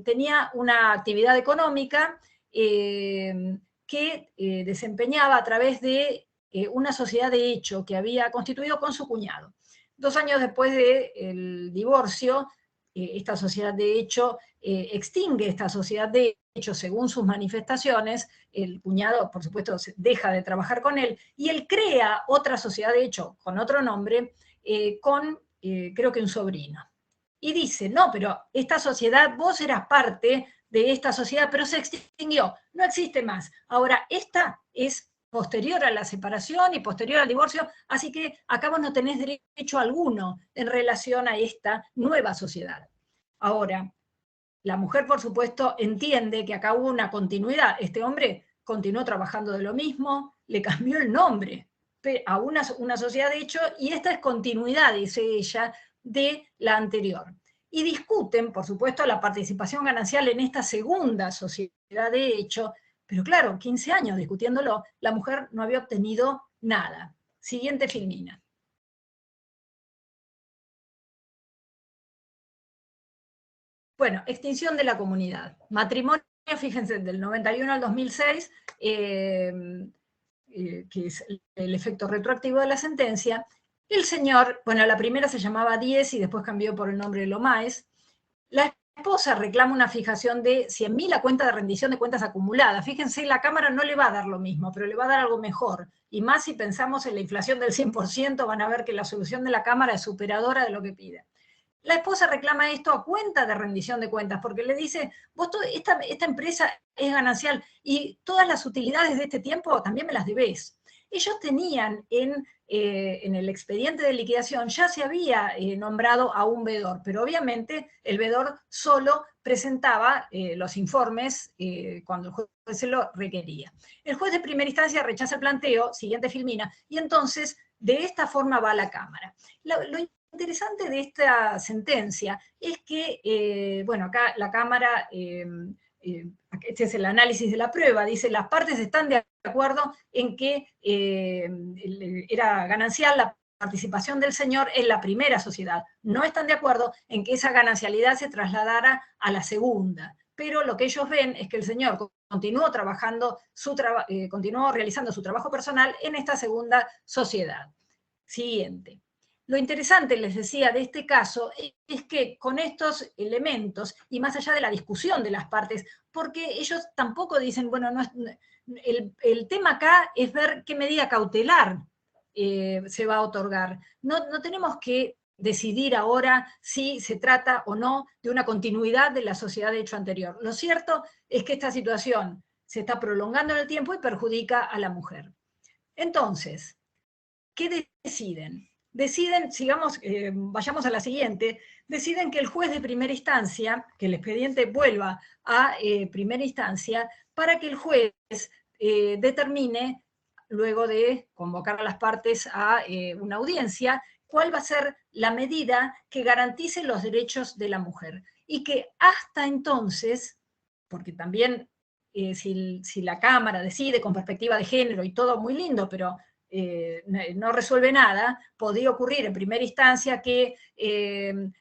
tenía una actividad económica que desempeñaba a través de una sociedad de hecho que había constituido con su cuñado. 2 años después del divorcio, esta sociedad de hecho extingue esta sociedad de hecho según sus manifestaciones, el cuñado, por supuesto, deja de trabajar con él, y él crea otra sociedad de hecho con otro nombre, con creo que un sobrino. Y dice, no, pero esta sociedad, vos eras parte de esta sociedad, pero se extinguió, no existe más. Ahora, esta es posterior a la separación y posterior al divorcio, así que acá vos no tenés derecho alguno en relación a esta nueva sociedad. Ahora, la mujer, por supuesto, entiende que acá hubo una continuidad. Este hombre continuó trabajando de lo mismo, le cambió el nombre a una sociedad de hecho, y esta es continuidad, dice ella, de la anterior. Y discuten, por supuesto, la participación ganancial en esta segunda sociedad de hecho, pero claro, 15 años discutiéndolo, la mujer no había obtenido nada. Siguiente filmina. Bueno, extinción de la comunidad. Matrimonio, fíjense, del 91 al 2006, que es el efecto retroactivo de la sentencia. El señor, bueno, la primera se llamaba 10 y después cambió por el nombre de Lomaes. La esposa reclama una fijación de 100.000 a cuenta de rendición de cuentas acumuladas. Fíjense, la Cámara no le va a dar lo mismo, pero le va a dar algo mejor. Y más si pensamos en la inflación del 100%, van a ver que la solución de la Cámara es superadora de lo que pide. La esposa reclama esto a cuenta de rendición de cuentas, porque le dice, vos esta empresa es ganancial y todas las utilidades de este tiempo también me las debés. Ellos tenían en el expediente de liquidación, ya se había nombrado a un veedor, pero obviamente el veedor solo presentaba los informes cuando el juez se lo requería. El juez de primera instancia rechaza el planteo, siguiente filmina, y entonces de esta forma va a la Cámara. Lo interesante de esta sentencia es que, bueno, acá la Cámara, este es el análisis de la prueba, dice, las partes están de acuerdo en que era ganancial la participación del señor en la primera sociedad. No están de acuerdo en que esa ganancialidad se trasladara a la segunda. Pero lo que ellos ven es que el señor continuó continuó realizando su trabajo personal en esta segunda sociedad. Siguiente. Lo interesante, les decía, de este caso es que con estos elementos, y más allá de la discusión de las partes, porque ellos tampoco dicen, bueno, el tema acá es ver qué medida cautelar se va a otorgar. No tenemos que decidir ahora si se trata o no de una continuidad de la sociedad de hecho anterior. Lo cierto es que esta situación se está prolongando en el tiempo y perjudica a la mujer. Entonces, ¿qué deciden? Deciden, sigamos, vayamos a la siguiente, deciden que el juez de primera instancia, que el expediente vuelva a primera instancia, para que el juez determine, luego de convocar a las partes a una audiencia, cuál va a ser la medida que garantice los derechos de la mujer. Y que hasta entonces, porque también si la Cámara decide con perspectiva de género y todo muy lindo, pero no resuelve nada, podría ocurrir en primera instancia que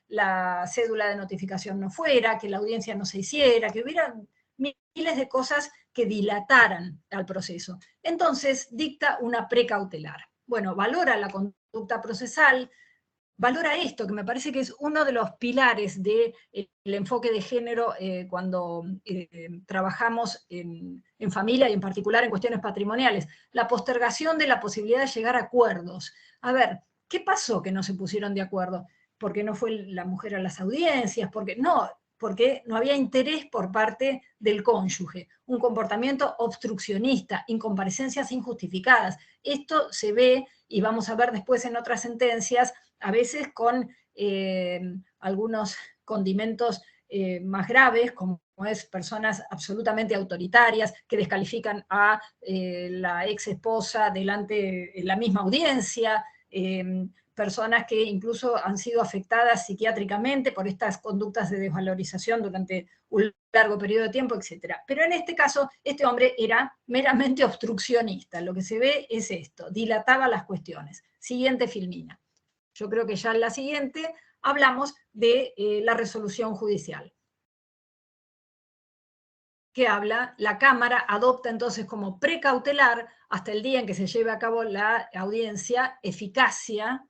la cédula de notificación no fuera, que la audiencia no se hiciera, que hubiera miles de cosas que dilataran al proceso. Entonces dicta una precautelar. Bueno, valora la conducta procesal, valora esto, que me parece que es uno de los pilares del enfoque de género cuando trabajamos en familia y en particular en cuestiones patrimoniales, la postergación de la posibilidad de llegar a acuerdos. A ver, ¿qué pasó que no se pusieron de acuerdo? ¿Porque no fue la mujer a las audiencias? Porque no había interés por parte del cónyuge, un comportamiento obstruccionista, incomparecencias injustificadas. Esto se ve, y vamos a ver después en otras sentencias, a veces con algunos condimentos más graves, como es personas absolutamente autoritarias que descalifican a la ex esposa delante de la misma audiencia, personas que incluso han sido afectadas psiquiátricamente por estas conductas de desvalorización durante un largo periodo de tiempo, etc. Pero en este caso, este hombre era meramente obstruccionista. Lo que se ve es esto, dilataba las cuestiones. Siguiente filmina. Yo creo que ya en la siguiente hablamos de la resolución judicial, que habla, la Cámara adopta entonces como precautelar hasta el día en que se lleve a cabo la audiencia, eficacia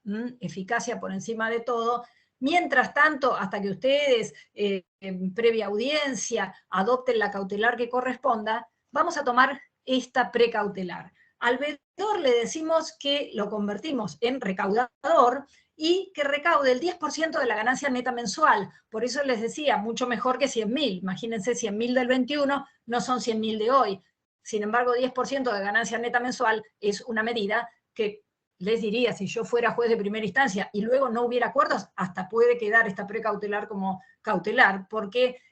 por encima de todo. Mientras tanto, hasta que ustedes, en previa audiencia, adopten la cautelar que corresponda, vamos a tomar esta precautelar. Al veedor le decimos que lo convertimos en recaudador y que recaude el 10% de la ganancia neta mensual. Por eso les decía, mucho mejor que 100.000. Imagínense, 100.000 del 21 no son 100.000 de hoy. Sin embargo, 10% de ganancia neta mensual es una medida que les diría, si yo fuera juez de primera instancia y luego no hubiera acuerdos, hasta puede quedar esta precautelar como cautelar, porque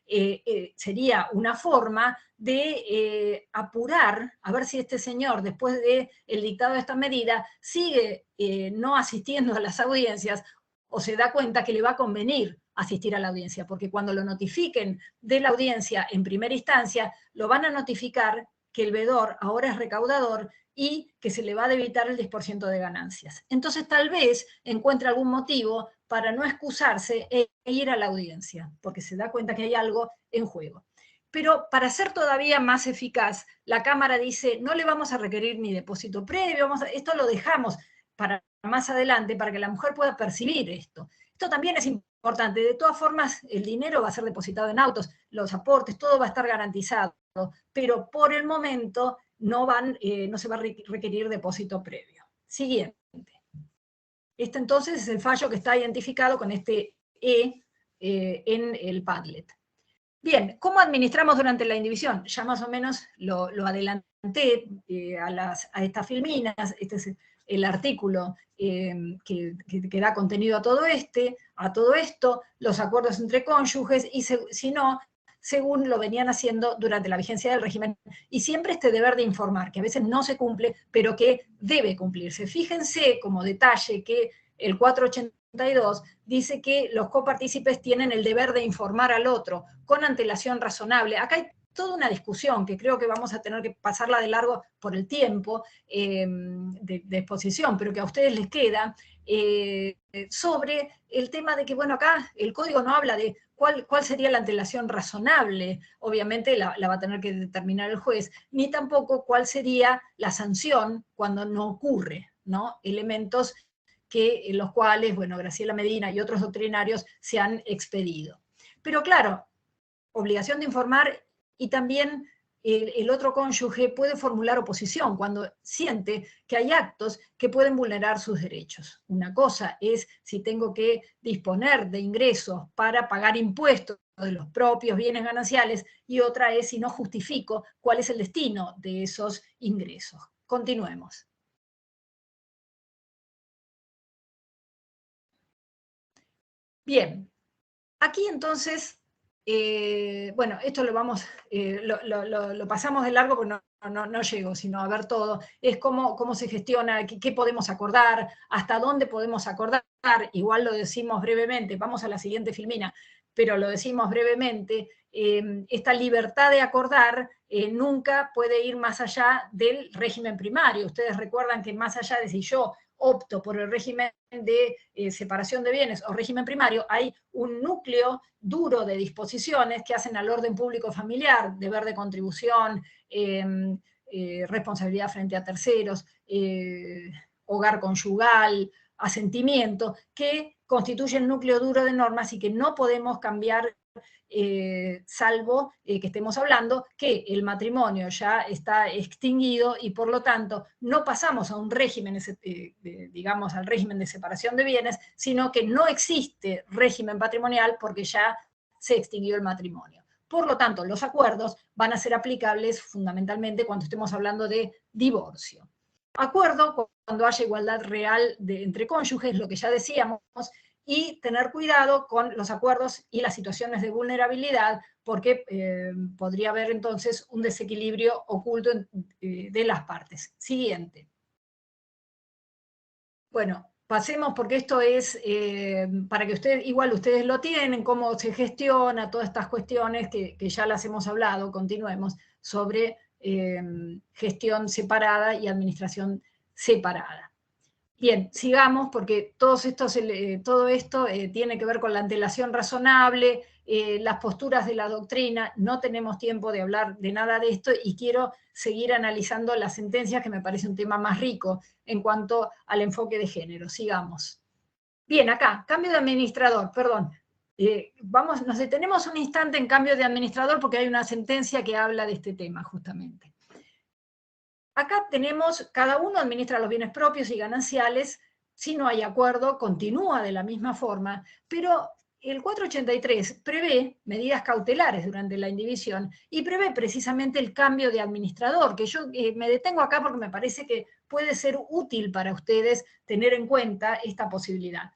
sería una forma de apurar, a ver si este señor, después del dictado de esta medida, sigue no asistiendo a las audiencias o se da cuenta que le va a convenir asistir a la audiencia, porque cuando lo notifiquen de la audiencia en primera instancia, lo van a notificar que el veedor ahora es recaudador y que se le va a debitar el 10% de ganancias. Entonces tal vez encuentre algún motivo para no excusarse e ir a la audiencia, porque se da cuenta que hay algo en juego. Pero para ser todavía más eficaz, la Cámara dice, no le vamos a requerir ni depósito previo, esto lo dejamos para más adelante, para que la mujer pueda percibir esto. Esto también es importante. De todas formas, el dinero va a ser depositado en autos, los aportes, todo va a estar garantizado, pero por el momento no se va a requerir depósito previo. Siguiente. Este entonces es el fallo que está identificado con este E en el Padlet. Bien, ¿cómo administramos durante la indivisión? Ya más o menos lo adelanté a estas filminas. Este es el artículo que da contenido a todo esto, los acuerdos entre cónyuges, y si no, según lo venían haciendo durante la vigencia del régimen, y siempre este deber de informar, que a veces no se cumple, pero que debe cumplirse. Fíjense como detalle que el 482 dice que los copartícipes tienen el deber de informar al otro con antelación razonable. Acá hay toda una discusión que creo que vamos a tener que pasarla de largo por el tiempo de exposición, pero que a ustedes les queda, sobre el tema de que, bueno, acá el código no habla de cuál sería la antelación razonable, obviamente la va a tener que determinar el juez, ni tampoco cuál sería la sanción cuando no ocurre, ¿no? Elementos en los cuales, bueno, Graciela Medina y otros doctrinarios se han expedido. Pero claro, obligación de informar, y también el otro cónyuge puede formular oposición cuando siente que hay actos que pueden vulnerar sus derechos. Una cosa es si tengo que disponer de ingresos para pagar impuestos de los propios bienes gananciales, y otra es si no justifico cuál es el destino de esos ingresos. Continuemos. Bien, aquí entonces, bueno, esto lo pasamos de largo porque no llego, sino a ver todo. Es cómo se gestiona, qué podemos acordar, hasta dónde podemos acordar. Igual lo decimos brevemente, vamos a la siguiente filmina, pero lo decimos brevemente. Esta libertad de acordar nunca puede ir más allá del régimen primario. Ustedes recuerdan que más allá de si yo opto por el régimen de separación de bienes o régimen primario, hay un núcleo duro de disposiciones que hacen al orden público familiar, deber de contribución, responsabilidad frente a terceros, hogar conyugal, asentimiento, que constituye el núcleo duro de normas y que no podemos cambiar, salvo que estemos hablando que el matrimonio ya está extinguido y por lo tanto no pasamos a un régimen, digamos, al régimen de separación de bienes, sino que no existe régimen patrimonial porque ya se extinguió el matrimonio. Por lo tanto, los acuerdos van a ser aplicables fundamentalmente cuando estemos hablando de divorcio. Acuerdo cuando haya igualdad real entre cónyuges, lo que ya decíamos, y tener cuidado con los acuerdos y las situaciones de vulnerabilidad, porque podría haber entonces un desequilibrio oculto de las partes. Siguiente. Bueno, pasemos porque esto es para que ustedes lo tienen, cómo se gestiona, todas estas cuestiones que ya las hemos hablado, continuemos, sobre gestión separada y administración separada. Bien, sigamos, porque todo esto tiene que ver con la antelación razonable, las posturas de la doctrina. No tenemos tiempo de hablar de nada de esto y quiero seguir analizando las sentencias, que me parece un tema más rico en cuanto al enfoque de género. Sigamos. Bien, acá, cambio de administrador, perdón. Nos detenemos un instante en cambio de administrador porque hay una sentencia que habla de este tema justamente. Acá tenemos, cada uno administra los bienes propios y gananciales, si no hay acuerdo, continúa de la misma forma, pero el 483 prevé medidas cautelares durante la indivisión y prevé precisamente el cambio de administrador, que yo me detengo acá porque me parece que puede ser útil para ustedes tener en cuenta esta posibilidad.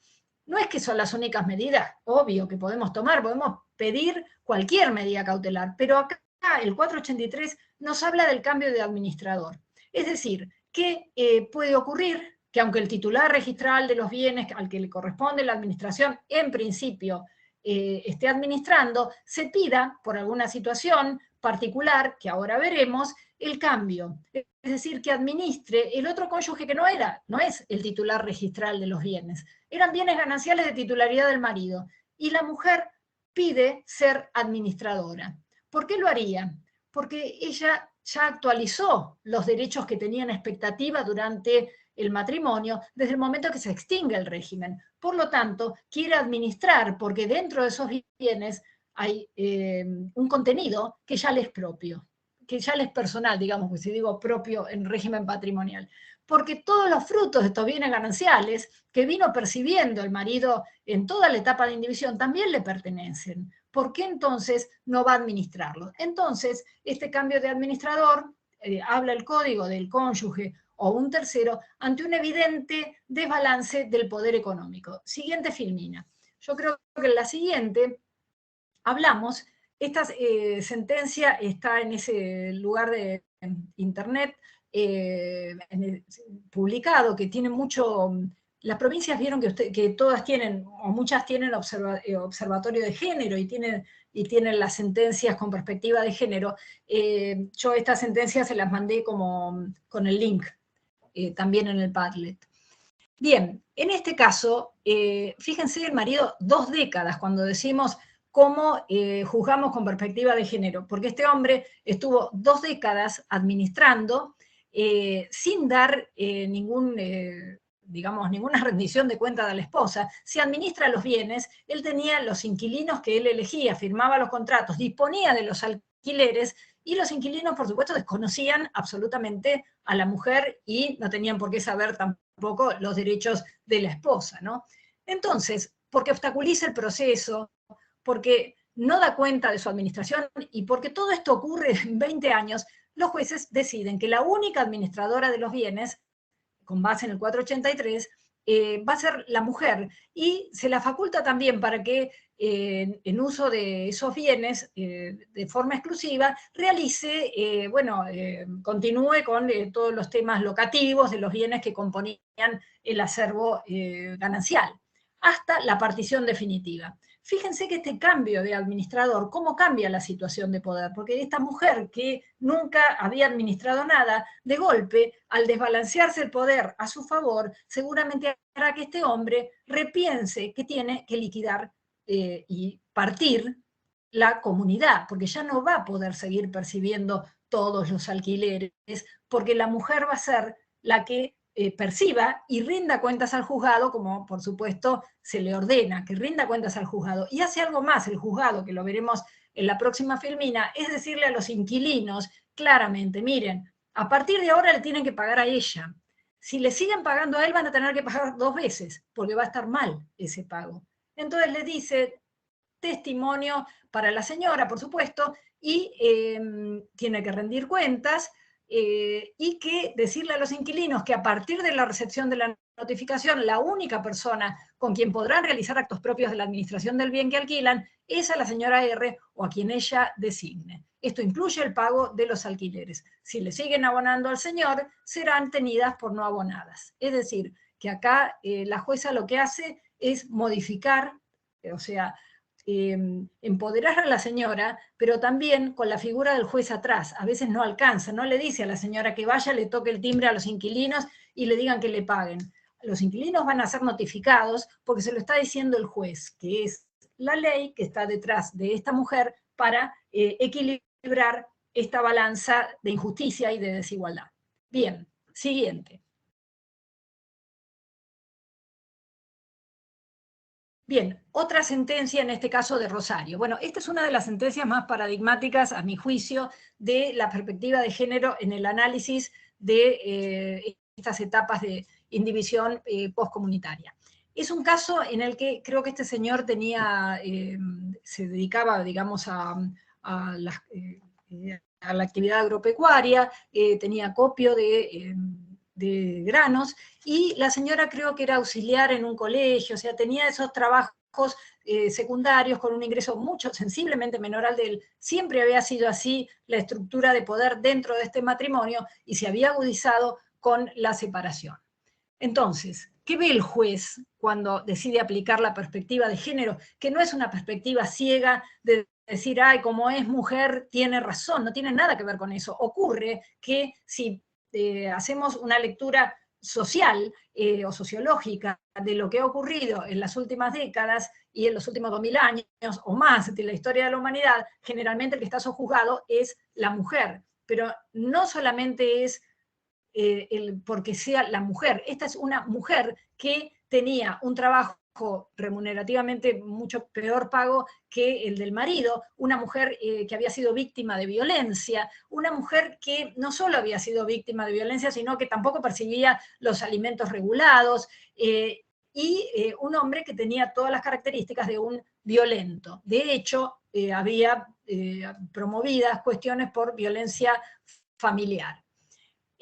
No es que son las únicas medidas, obvio, que podemos tomar, podemos pedir cualquier medida cautelar, pero acá el 483 nos habla del cambio de administrador. Es decir, que puede ocurrir que aunque el titular registral de los bienes al que le corresponde la administración, en principio esté administrando, se pida por alguna situación particular, que ahora veremos, el cambio. Es decir, que administre el otro cónyuge que no es el titular registral de los bienes. Eran bienes gananciales de titularidad del marido. Y la mujer pide ser administradora. ¿Por qué lo haría? Porque ella ya actualizó los derechos que tenía en expectativa durante el matrimonio desde el momento que se extingue el régimen. Por lo tanto, quiere administrar, porque dentro de esos bienes hay un contenido que ya le es propio, que ya le es personal, digamos, pues si digo propio en régimen patrimonial. Porque todos los frutos de estos bienes gananciales que vino percibiendo el marido en toda la etapa de indivisión también le pertenecen. ¿Por qué entonces no va a administrarlo? Entonces, este cambio de administrador, habla el código del cónyuge o un tercero, ante un evidente desbalance del poder económico. Siguiente filmina. Yo creo que en la siguiente hablamos, esta sentencia está en ese lugar de internet publicado, que tiene mucho... Las provincias vieron que todas tienen, o muchas tienen observatorio de género y tienen las sentencias con perspectiva de género. Yo estas sentencias se las mandé con el link, también en el Padlet. Bien, en este caso, fíjense el marido 2 décadas, cuando decimos cómo juzgamos con perspectiva de género, porque este hombre estuvo 2 décadas administrando sin dar ninguna rendición de cuenta de la esposa. Si administra los bienes, él tenía los inquilinos que él elegía, firmaba los contratos, disponía de los alquileres, y los inquilinos, por supuesto, desconocían absolutamente a la mujer y no tenían por qué saber tampoco los derechos de la esposa, ¿no? Entonces, porque obstaculiza el proceso, porque no da cuenta de su administración y porque todo esto ocurre en 20 años, los jueces deciden que la única administradora de los bienes, con base en el 483, va a ser la mujer, y se la faculta también para que en uso de esos bienes de forma exclusiva realice, continúe con todos los temas locativos de los bienes que componían el acervo ganancial, hasta la partición definitiva. Fíjense que este cambio de administrador, cómo cambia la situación de poder, porque esta mujer que nunca había administrado nada, de golpe, al desbalancearse el poder a su favor, seguramente hará que este hombre repiense que tiene que liquidar y partir la comunidad, porque ya no va a poder seguir percibiendo todos los alquileres, porque la mujer va a ser la que perciba y rinda cuentas al juzgado, como por supuesto se le ordena que rinda cuentas al juzgado. Y hace algo más el juzgado, que lo veremos en la próxima filmina, es decirle a los inquilinos claramente, miren, a partir de ahora le tienen que pagar a ella. Si le siguen pagando a él, van a tener que pagar 2 veces, porque va a estar mal ese pago. Entonces le dice, testimonio para la señora, por supuesto, y tiene que rendir cuentas, y que decirle a los inquilinos que a partir de la recepción de la notificación, la única persona con quien podrán realizar actos propios de la administración del bien que alquilan es a la señora R o a quien ella designe. Esto incluye el pago de los alquileres. Si le siguen abonando al señor, serán tenidas por no abonadas. Es decir, que acá la jueza lo que hace es modificar, o sea, empoderar a la señora, pero también con la figura del juez atrás. A veces no alcanza, no le dice a la señora que vaya, le toque el timbre a los inquilinos y le digan que le paguen. Los inquilinos van a ser notificados porque se lo está diciendo el juez, que es la ley que está detrás de esta mujer para equilibrar esta balanza de injusticia y de desigualdad. Bien, siguiente. Bien, otra sentencia, en este caso de Rosario. Bueno, esta es una de las sentencias más paradigmáticas, a mi juicio, de la perspectiva de género en el análisis de estas etapas de indivisión postcomunitaria. Es un caso en el que creo que este señor se dedicaba, digamos, a la actividad agropecuaria, tenía acopio de granos, y la señora creo que era auxiliar en un colegio, o sea, tenía esos trabajos secundarios con un ingreso sensiblemente menor al de él. Siempre había sido así la estructura de poder dentro de este matrimonio y se había agudizado con la separación. Entonces, ¿qué ve el juez cuando decide aplicar la perspectiva de género? Que no es una perspectiva ciega de decir, ay, como es mujer, tiene razón, no tiene nada que ver con eso. Ocurre que si hacemos una lectura social o sociológica de lo que ha ocurrido en las últimas décadas y en los últimos 2000 años o más de la historia de la humanidad, generalmente el que está sojuzgado es la mujer, pero no solamente es porque sea la mujer. Esta es una mujer que tenía un trabajo remunerativamente mucho peor pago que el del marido, una mujer que había sido víctima de violencia, una mujer que no solo había sido víctima de violencia, sino que tampoco percibía los alimentos regulados, y un hombre que tenía todas las características de un violento. De hecho, había promovidas cuestiones por violencia familiar.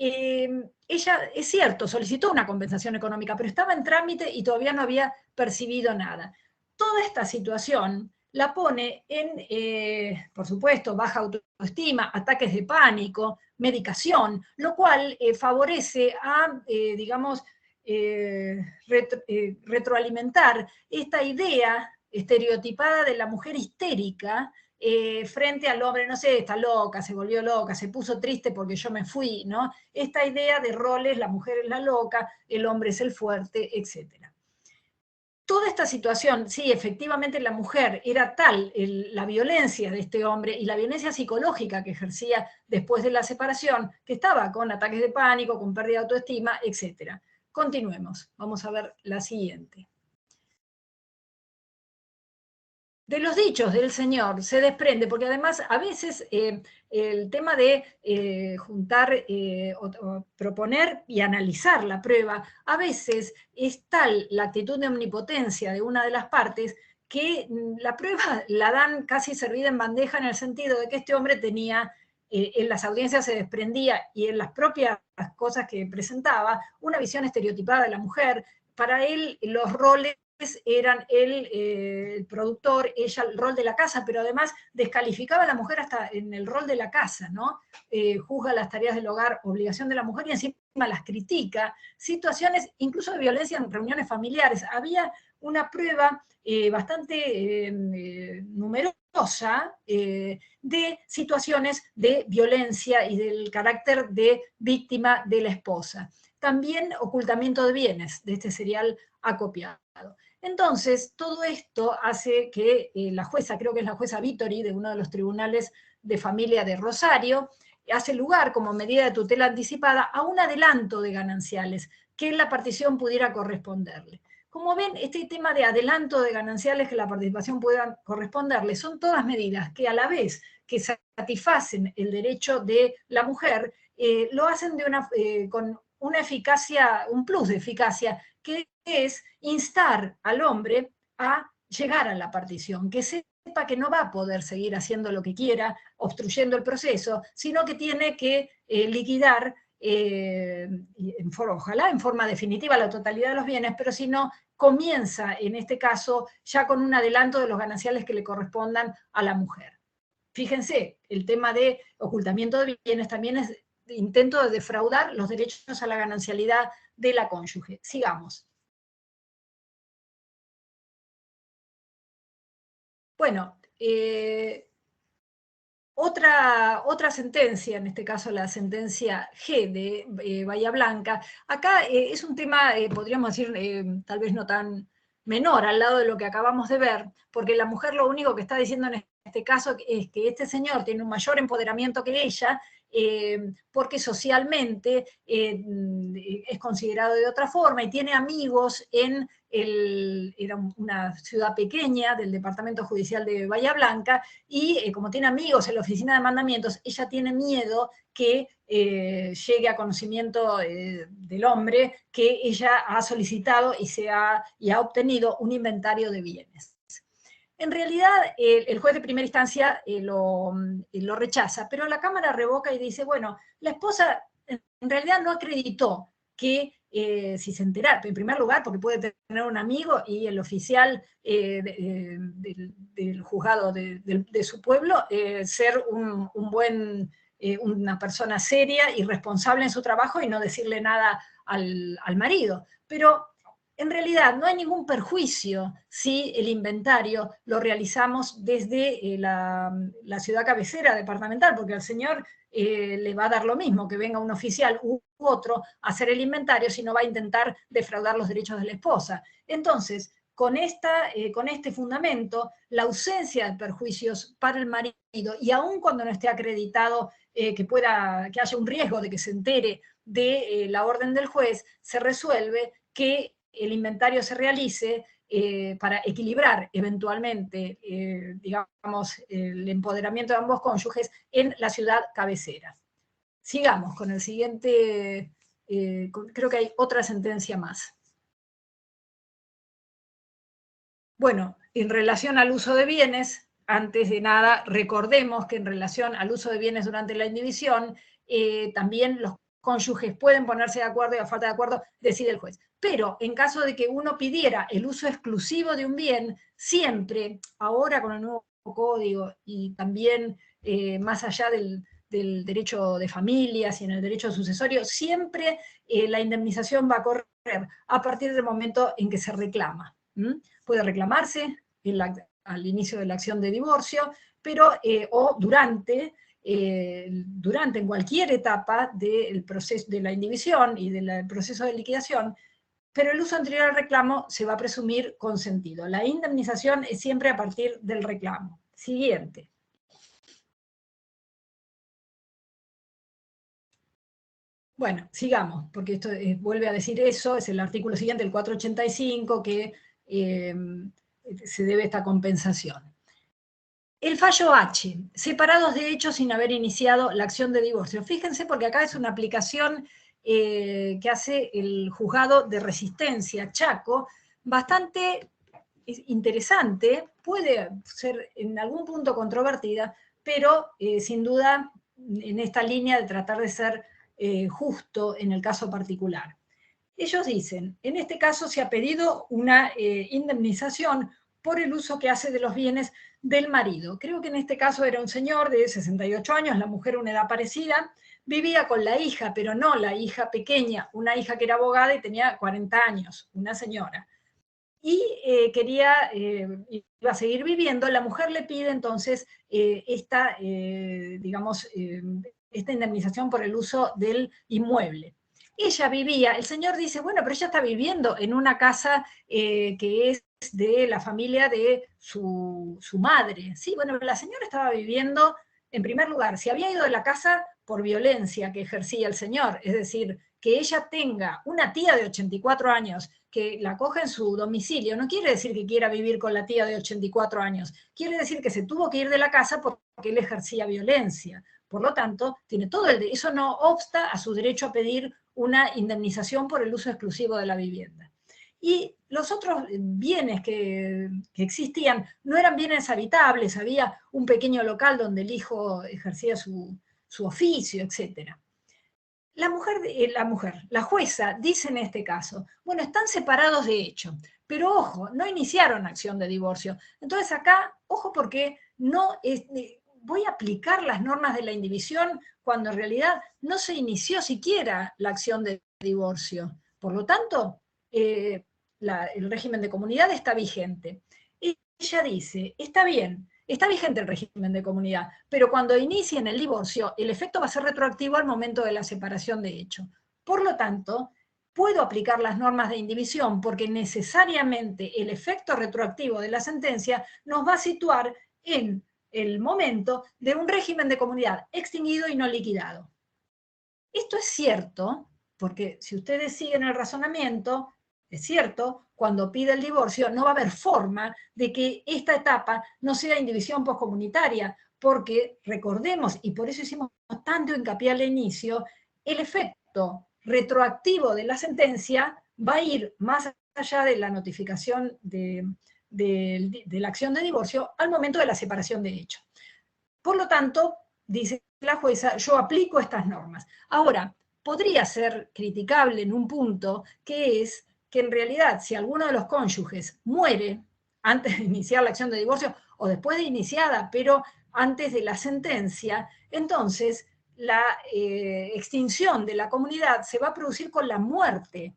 Ella, es cierto, solicitó una compensación económica, pero estaba en trámite y todavía no había percibido nada. Toda esta situación la pone en, por supuesto, baja autoestima, ataques de pánico, medicación, lo cual favorece a, digamos, retroalimentar esta idea estereotipada de la mujer histérica frente al hombre, no sé, está loca, se volvió loca, se puso triste porque yo me fui, ¿no? Esta idea de roles, la mujer es la loca, el hombre es el fuerte, etc. Toda esta situación, sí, efectivamente la mujer era tal la violencia de este hombre y la violencia psicológica que ejercía después de la separación, que estaba con ataques de pánico, con pérdida de autoestima, etc. Continuemos, vamos a ver la siguiente. De los dichos del Señor se desprende, porque además a veces el tema de juntar o proponer y analizar la prueba, a veces es tal la actitud de omnipotencia de una de las partes que la prueba la dan casi servida en bandeja en el sentido de que este hombre tenía, en las audiencias se desprendía y en las propias cosas que presentaba, una visión estereotipada de la mujer. Para él los roles eran el productor, ella el rol de la casa, pero además descalificaba a la mujer hasta en el rol de la casa, ¿no? Juzga las tareas del hogar, obligación de la mujer, y encima las critica. Situaciones incluso de violencia en reuniones familiares. Había una prueba bastante numerosa de situaciones de violencia y del carácter de víctima de la esposa. También ocultamiento de bienes de este serial acopiado. Entonces, todo esto hace que la jueza, creo que es la jueza Vittori, de uno de los tribunales de familia de Rosario, hace lugar, como medida de tutela anticipada, a un adelanto de gananciales que la partición pudiera corresponderle. Como ven, este tema de adelanto de gananciales que la participación pueda corresponderle son todas medidas que a la vez que satisfacen el derecho de la mujer, lo hacen con una eficacia, un plus de eficacia, que es instar al hombre a llegar a la partición, que sepa que no va a poder seguir haciendo lo que quiera, obstruyendo el proceso, sino que tiene que liquidar, ojalá en forma definitiva, la totalidad de los bienes, pero si no, comienza en este caso ya con un adelanto de los gananciales que le correspondan a la mujer. Fíjense, el tema de ocultamiento de bienes también es intento de defraudar los derechos a la ganancialidad de la cónyuge. Sigamos. Bueno, otra sentencia, en este caso la sentencia G de Bahía Blanca, acá es un tema, podríamos decir, tal vez no tan menor al lado de lo que acabamos de ver, porque la mujer lo único que está diciendo en este caso es que este señor tiene un mayor empoderamiento que ella porque socialmente es considerado de otra forma y tiene amigos era una ciudad pequeña del departamento judicial de Bahía Blanca, y como tiene amigos en la oficina de mandamientos, ella tiene miedo que llegue a conocimiento del hombre que ella ha solicitado y ha obtenido un inventario de bienes. En realidad, el juez de primera instancia lo rechaza, pero la Cámara revoca y dice, bueno, la esposa en realidad no acreditó que si se entera, en primer lugar, porque puede tener un amigo y el oficial del juzgado de su pueblo ser una persona seria y responsable en su trabajo y no decirle nada al marido. Pero en realidad no hay ningún perjuicio si el inventario lo realizamos desde la ciudad cabecera departamental, porque al señor le va a dar lo mismo que venga un oficial u otro a hacer el inventario, si no va a intentar defraudar los derechos de la esposa. Entonces, con este fundamento, la ausencia de perjuicios para el marido, y aun cuando no esté acreditado que haya un riesgo de que se entere de la orden del juez, se resuelve que el inventario se realice para equilibrar eventualmente, digamos, el empoderamiento de ambos cónyuges en la ciudad cabecera. Sigamos con el siguiente, creo que hay otra sentencia más. Bueno, en relación al uso de bienes, antes de nada, recordemos que en relación al uso de bienes durante la indivisión, también los cónyuges pueden ponerse de acuerdo y a falta de acuerdo decide el juez. Pero en caso de que uno pidiera el uso exclusivo de un bien, siempre, ahora con el nuevo código y también más allá del derecho de familias y en el derecho sucesorio, siempre la indemnización va a correr a partir del momento en que se reclama. Puede reclamarse al inicio de la acción de divorcio, pero, o durante en cualquier etapa del proceso de la indivisión y del proceso de liquidación, pero el uso anterior al reclamo se va a presumir consentido. La indemnización es siempre a partir del reclamo. Siguiente. Bueno, sigamos, porque esto vuelve a decir eso, es el artículo siguiente, el 485, que se debe esta compensación. El fallo H, separados de hecho sin haber iniciado la acción de divorcio. Fíjense, porque acá es una aplicación que hace el juzgado de resistencia, Chaco, bastante interesante, puede ser en algún punto controvertida, pero sin duda en esta línea de tratar de ser justo en el caso particular. Ellos dicen, en este caso se ha pedido una indemnización por el uso que hace de los bienes del marido. Creo que en este caso era un señor de 68 años, la mujer una edad parecida, vivía con la hija, pero no la hija pequeña, una hija que era abogada y tenía 40 años, una señora. Y iba a seguir viviendo, la mujer le pide entonces esta indemnización por el uso del inmueble. Ella vivía, el señor dice, bueno, pero ella está viviendo en una casa que es de la familia de su madre. Sí, bueno, la señora estaba viviendo, en primer lugar, si había ido de la casa por violencia que ejercía el señor, es decir, que ella tenga una tía de 84 años que la coja en su domicilio, no quiere decir que quiera vivir con la tía de 84 años, quiere decir que se tuvo que ir de la casa porque él ejercía violencia. Por lo tanto, tiene todo eso no obsta a su derecho a pedir una indemnización por el uso exclusivo de la vivienda. Y los otros bienes que existían no eran bienes habitables, había un pequeño local donde el hijo ejercía su oficio, etc. La jueza dice en este caso, bueno, están separados de hecho, pero ojo, no iniciaron acción de divorcio. Entonces acá, ojo, porque voy a aplicar las normas de la indivisión cuando en realidad no se inició siquiera la acción de divorcio. Por lo tanto, el régimen de comunidad está vigente. Ella dice, está bien, está vigente el régimen de comunidad, pero cuando inicien el divorcio, el efecto va a ser retroactivo al momento de la separación de hecho. Por lo tanto, puedo aplicar las normas de indivisión porque necesariamente el efecto retroactivo de la sentencia nos va a situar en el momento de un régimen de comunidad extinguido y no liquidado. Esto es cierto, porque si ustedes siguen el razonamiento, es cierto, cuando pide el divorcio no va a haber forma de que esta etapa no sea indivisión poscomunitaria, porque recordemos, y por eso hicimos tanto hincapié al inicio, el efecto retroactivo de la sentencia va a ir más allá de la notificación de la acción de divorcio al momento de la separación de hecho. Por lo tanto, dice la jueza, yo aplico estas normas. Ahora, podría ser criticable en un punto, que es que en realidad si alguno de los cónyuges muere antes de iniciar la acción de divorcio o después de iniciada, pero antes de la sentencia, entonces la extinción de la comunidad se va a producir con la muerte.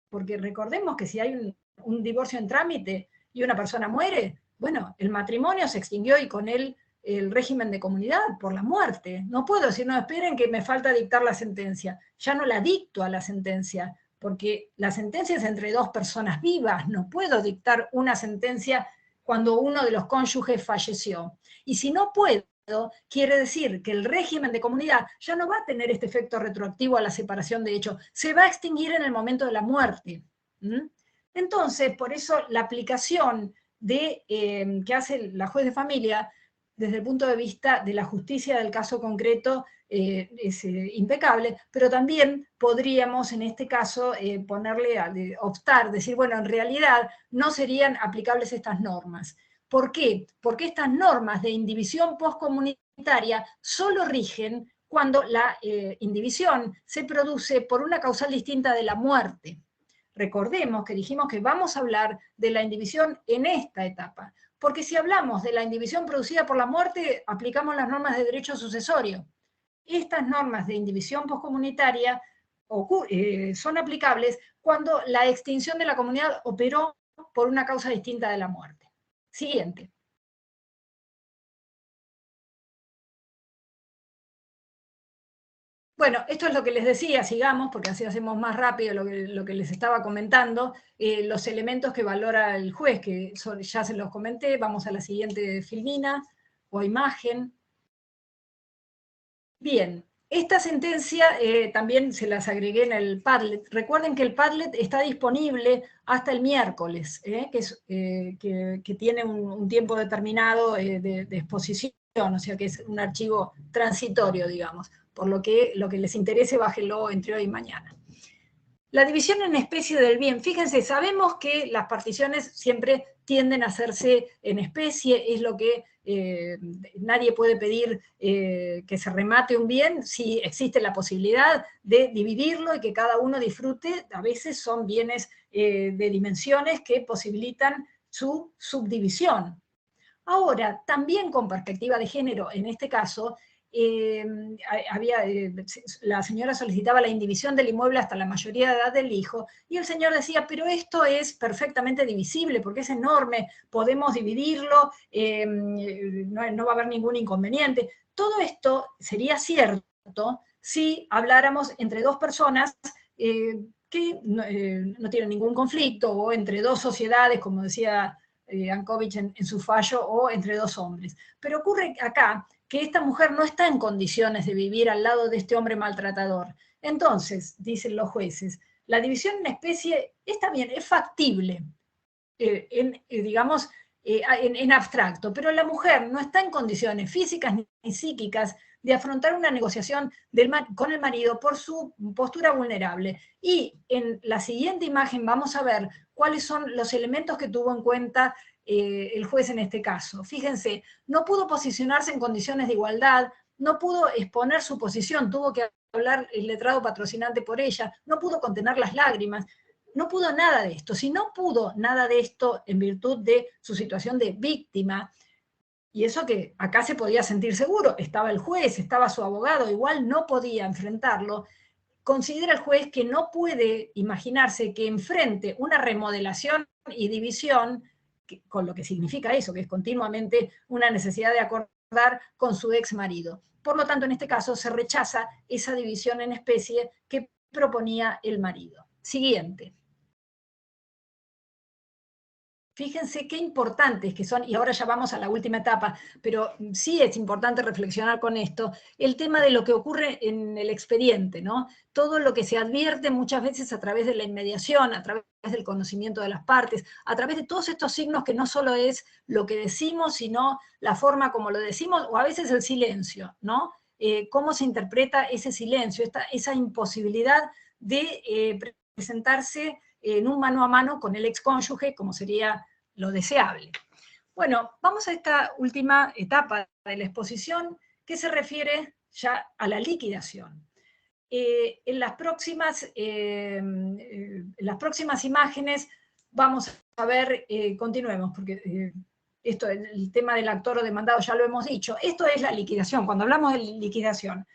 Porque recordemos que si hay un divorcio en trámite y una persona muere, bueno, el matrimonio se extinguió y con él el régimen de comunidad por la muerte. No puedo decir, no, esperen que me falta dictar la sentencia. Ya no la dicto a la sentencia, porque la sentencia es entre dos personas vivas. No puedo dictar una sentencia cuando uno de los cónyuges falleció. Y si no puedo, quiere decir que el régimen de comunidad ya no va a tener este efecto retroactivo a la separación de hecho, se va a extinguir en el momento de la muerte. Entonces, por eso la aplicación que hace la juez de familia desde el punto de vista de la justicia del caso concreto es impecable, pero también podríamos en este caso optar, decir, bueno, en realidad no serían aplicables estas normas. ¿Por qué? Porque estas normas de indivisión postcomunitaria solo rigen cuando la indivisión se produce por una causal distinta de la muerte. Recordemos que dijimos que vamos a hablar de la indivisión en esta etapa, porque si hablamos de la indivisión producida por la muerte, aplicamos las normas de derecho sucesorio. Estas normas de indivisión postcomunitaria son aplicables cuando la extinción de la comunidad operó por una causa distinta de la muerte. Siguiente. Bueno, esto es lo que les decía, sigamos, porque así hacemos más rápido lo que les estaba comentando, los elementos que valora el juez, que ya se los comenté. Vamos a la siguiente filmina o imagen. Bien, esta sentencia también se las agregué en el Padlet. Recuerden que el Padlet está disponible hasta el miércoles, que tiene un tiempo determinado de exposición, o sea que es un archivo transitorio, digamos. Por lo que les interese, bájenlo entre hoy y mañana. La división en especie del bien. Fíjense, sabemos que las particiones siempre tienden a hacerse en especie, es lo que nadie puede pedir que se remate un bien si existe la posibilidad de dividirlo y que cada uno disfrute. A veces son bienes de dimensiones que posibilitan su subdivisión. Ahora, también con perspectiva de género, en este caso, la señora solicitaba la indivisión del inmueble hasta la mayoría de edad del hijo, y el señor decía, pero esto es perfectamente divisible, porque es enorme, podemos dividirlo, no va a haber ningún inconveniente. Todo esto sería cierto si habláramos entre dos personas que no tienen ningún conflicto, o entre dos sociedades, como decía Ankovich en su fallo, o entre dos hombres. Pero ocurre acá que esta mujer no está en condiciones de vivir al lado de este hombre maltratador. Entonces, dicen los jueces, la división en especie está bien, es factible, digamos, en abstracto, pero la mujer no está en condiciones físicas ni psíquicas de afrontar una negociación con el marido por su postura vulnerable. Y en la siguiente imagen vamos a ver cuáles son los elementos que tuvo en cuenta el juez en este caso. Fíjense, no pudo posicionarse en condiciones de igualdad, no pudo exponer su posición, tuvo que hablar el letrado patrocinante por ella, no pudo contener las lágrimas, no pudo nada de esto. Si no pudo nada de esto en virtud de su situación de víctima, y eso que acá se podía sentir seguro, estaba el juez, estaba su abogado, igual no podía enfrentarlo, considera el juez que no puede imaginarse que enfrente una remodelación y división, con lo que significa eso, que es continuamente una necesidad de acordar con su ex marido. Por lo tanto, en este caso se rechaza esa división en especie que proponía el marido. Siguiente. fíjense qué importantes que son, y ahora ya vamos a la última etapa, pero sí es importante reflexionar con esto, el tema de lo que ocurre en el expediente, ¿no? Todo lo que se advierte muchas veces a través de la inmediación, a través del conocimiento de las partes, a través de todos estos signos que no solo es lo que decimos, sino la forma como lo decimos, o a veces el silencio, ¿no? Cómo se interpreta ese silencio, esa imposibilidad de presentarse en un mano a mano con el excónyuge, como sería lo deseable. Bueno, vamos a esta última etapa de la exposición, que se refiere ya a la liquidación. En las próximas imágenes vamos a ver, continuemos, porque esto, el tema del actor o demandado ya lo hemos dicho, esto es la liquidación, cuando hablamos de liquidación.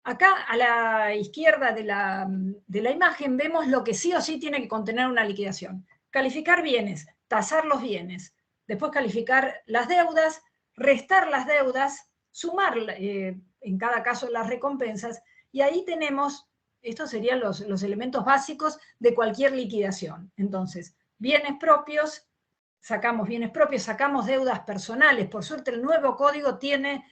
Acá a la izquierda de la imagen vemos lo que sí o sí tiene que contener una liquidación. Calificar bienes, tasar los bienes, después calificar las deudas, restar las deudas, sumar en cada caso las recompensas, y ahí tenemos, estos serían los elementos básicos de cualquier liquidación. Entonces, bienes propios, sacamos deudas personales. Por suerte el nuevo código tiene,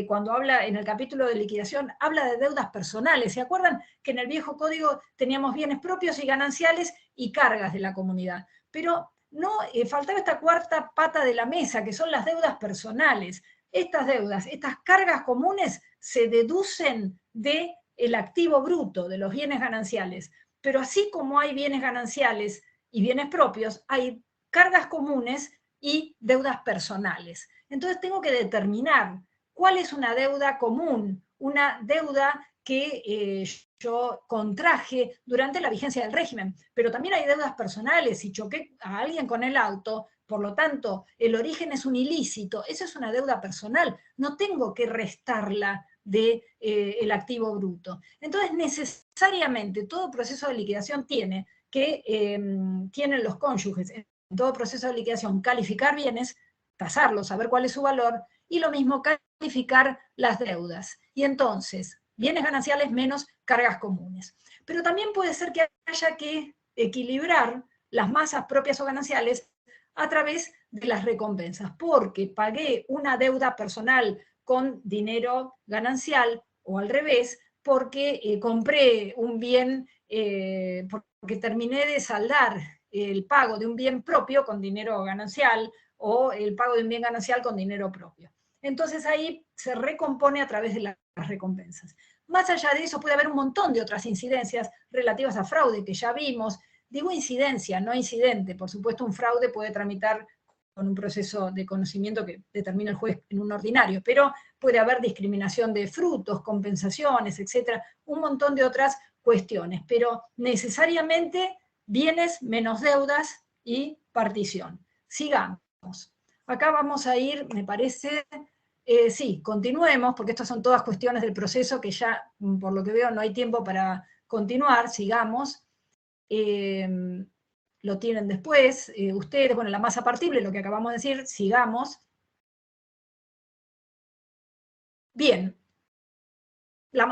cuando habla en el capítulo de liquidación, habla de deudas personales. ¿Se acuerdan que en el viejo código teníamos bienes propios y gananciales y cargas de la comunidad? Pero no, faltaba esta cuarta pata de la mesa, que son las deudas personales. Estas deudas, estas cargas comunes se deducen del activo bruto, de los bienes gananciales. Pero así como hay bienes gananciales y bienes propios, hay cargas comunes y deudas personales. Entonces tengo que determinar cuál es una deuda común, una deuda que yo contraje durante la vigencia del régimen, pero también hay deudas personales. Si choqué a alguien con el auto, por lo tanto, el origen es un ilícito, esa es una deuda personal, no tengo que restarla del activo bruto. Entonces, necesariamente, todo proceso de liquidación tienen los cónyuges, en todo proceso de liquidación, calificar bienes, tasarlos, saber cuál es su valor, y lo mismo calificar las deudas. Y entonces, bienes gananciales menos cargas comunes. Pero también puede ser que haya que equilibrar las masas propias o gananciales a través de las recompensas, porque pagué una deuda personal con dinero ganancial, o al revés, porque compré un bien, porque terminé de saldar el pago de un bien propio con dinero ganancial, o el pago de un bien ganancial con dinero propio. Entonces ahí se recompone a través de las recompensas. Más allá de eso puede haber un montón de otras incidencias relativas a fraude que ya vimos. Digo incidencia, no incidente. Por supuesto, un fraude puede tramitar con un proceso de conocimiento que determina el juez en un ordinario, pero puede haber discriminación de frutos, compensaciones, etcétera, un montón de otras cuestiones, pero necesariamente bienes menos deudas y partición. Sigamos. Acá vamos a ir, me parece, sí, continuemos, porque estas son todas cuestiones del proceso que ya, por lo que veo, no hay tiempo para continuar, sigamos. Lo tienen después, ustedes, bueno, la masa partible, lo que acabamos de decir, sigamos. Bien,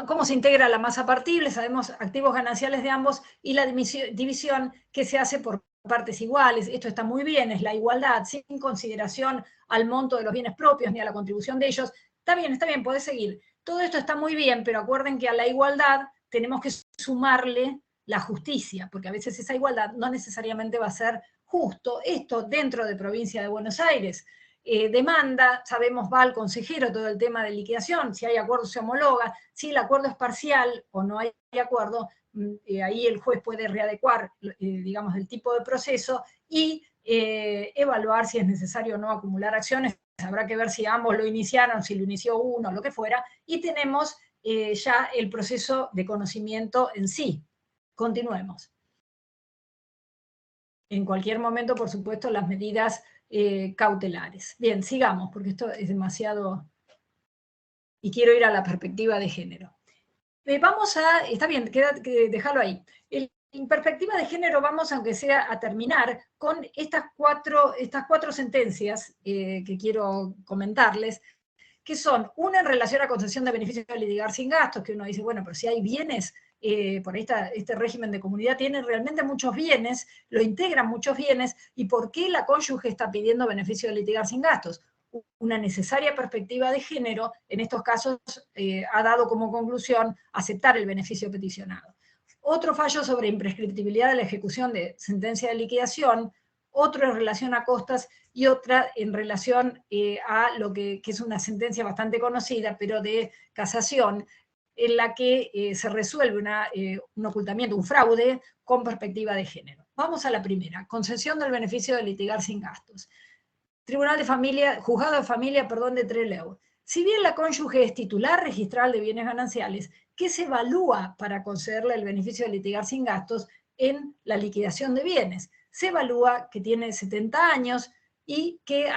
¿cómo se integra la masa partible? Sabemos activos gananciales de ambos y la división que se hace por partes iguales. Esto está muy bien, es la igualdad, sin consideración al monto de los bienes propios ni a la contribución de ellos. Está bien, podés seguir. Todo esto está muy bien, pero acuerden que a la igualdad tenemos que sumarle la justicia, porque a veces esa igualdad no necesariamente va a ser justo. Esto dentro de Provincia de Buenos Aires. Demanda, sabemos, va al consejero todo el tema de liquidación, si hay acuerdo se homologa, si el acuerdo es parcial o no hay acuerdo, ahí el juez puede readecuar, digamos, el tipo de proceso y evaluar si es necesario o no acumular acciones. Habrá que ver si ambos lo iniciaron, si lo inició uno, lo que fuera, y tenemos ya el proceso de conocimiento en sí. Continuemos. En cualquier momento, por supuesto, las medidas cautelares. Bien, sigamos, porque esto es demasiado... Y quiero ir a la perspectiva de género. Vamos a... Está bien, déjalo ahí. En perspectiva de género vamos, aunque sea, a terminar con estas cuatro sentencias que quiero comentarles, que son una en relación a concesión de beneficios de litigar sin gastos, que uno dice, bueno, pero si hay bienes por ahí este régimen de comunidad tiene realmente muchos bienes, lo integran muchos bienes, y por qué la cónyuge está pidiendo beneficio de litigar sin gastos. Una necesaria perspectiva de género, en estos casos, ha dado como conclusión aceptar el beneficio peticionado. Otro fallo sobre imprescriptibilidad de la ejecución de sentencia de liquidación, otro en relación a costas y otra en relación a lo que es una sentencia bastante conocida, pero de casación, en la que se resuelve un ocultamiento, un fraude con perspectiva de género. Vamos a la primera, concesión del beneficio de litigar sin gastos. Tribunal de Familia, Juzgado de Familia, perdón, de Trelew. Si bien la cónyuge es titular registral de bienes gananciales, ¿qué se evalúa para concederle el beneficio de litigar sin gastos en la liquidación de bienes? Se evalúa que tiene 70 años y que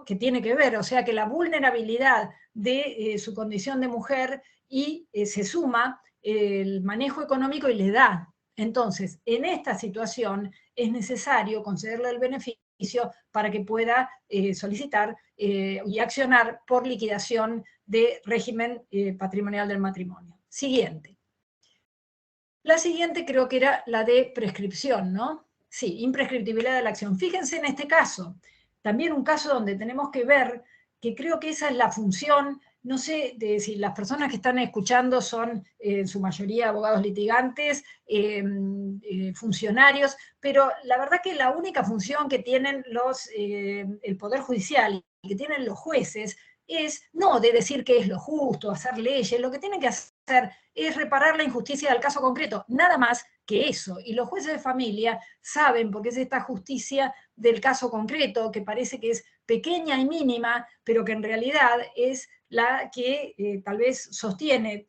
que tiene que ver, o sea, que la vulnerabilidad de su condición de mujer y se suma el manejo económico y la edad. Entonces, en esta situación es necesario concederle el beneficio para que pueda solicitar y accionar por liquidación de régimen patrimonial del matrimonio. Siguiente. La siguiente creo que era la de prescripción, ¿no? Sí, imprescriptibilidad de la acción. Fíjense en este caso, también un caso donde tenemos que ver que creo que esa es la función, no sé si las personas que están escuchando son en su mayoría abogados litigantes, funcionarios, pero la verdad que la única función que tienen el Poder Judicial y que tienen los jueces es no de decir qué es lo justo, hacer leyes, lo que tienen que hacer es reparar la injusticia del caso concreto, nada más que eso. Y los jueces de familia saben, porque es esta justicia del caso concreto, que parece que es pequeña y mínima, pero que en realidad es la que tal vez sostiene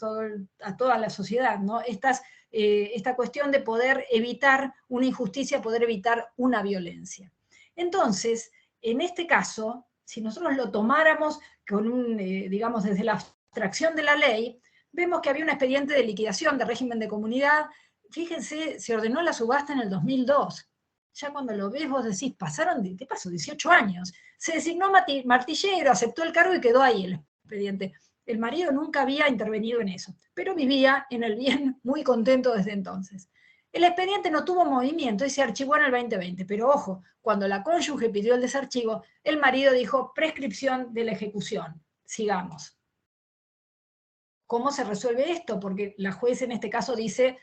a toda la sociedad, ¿no? Esta cuestión de poder evitar una injusticia, poder evitar una violencia. Entonces, en este caso, si nosotros lo tomáramos con digamos, desde la abstracción de la ley, vemos que había un expediente de liquidación de régimen de comunidad. Fíjense, se ordenó la subasta en el 2002. Ya cuando lo ves vos decís, ¿qué pasó? 18 años. Se designó martillero, aceptó el cargo y quedó ahí el expediente. El marido nunca había intervenido en eso, pero vivía en el bien muy contento desde entonces. El expediente no tuvo movimiento y se archivó en el 2020, pero ojo, cuando la cónyuge pidió el desarchivo, el marido dijo prescripción de la ejecución. Sigamos. ¿Cómo se resuelve esto? Porque la juez en este caso dice,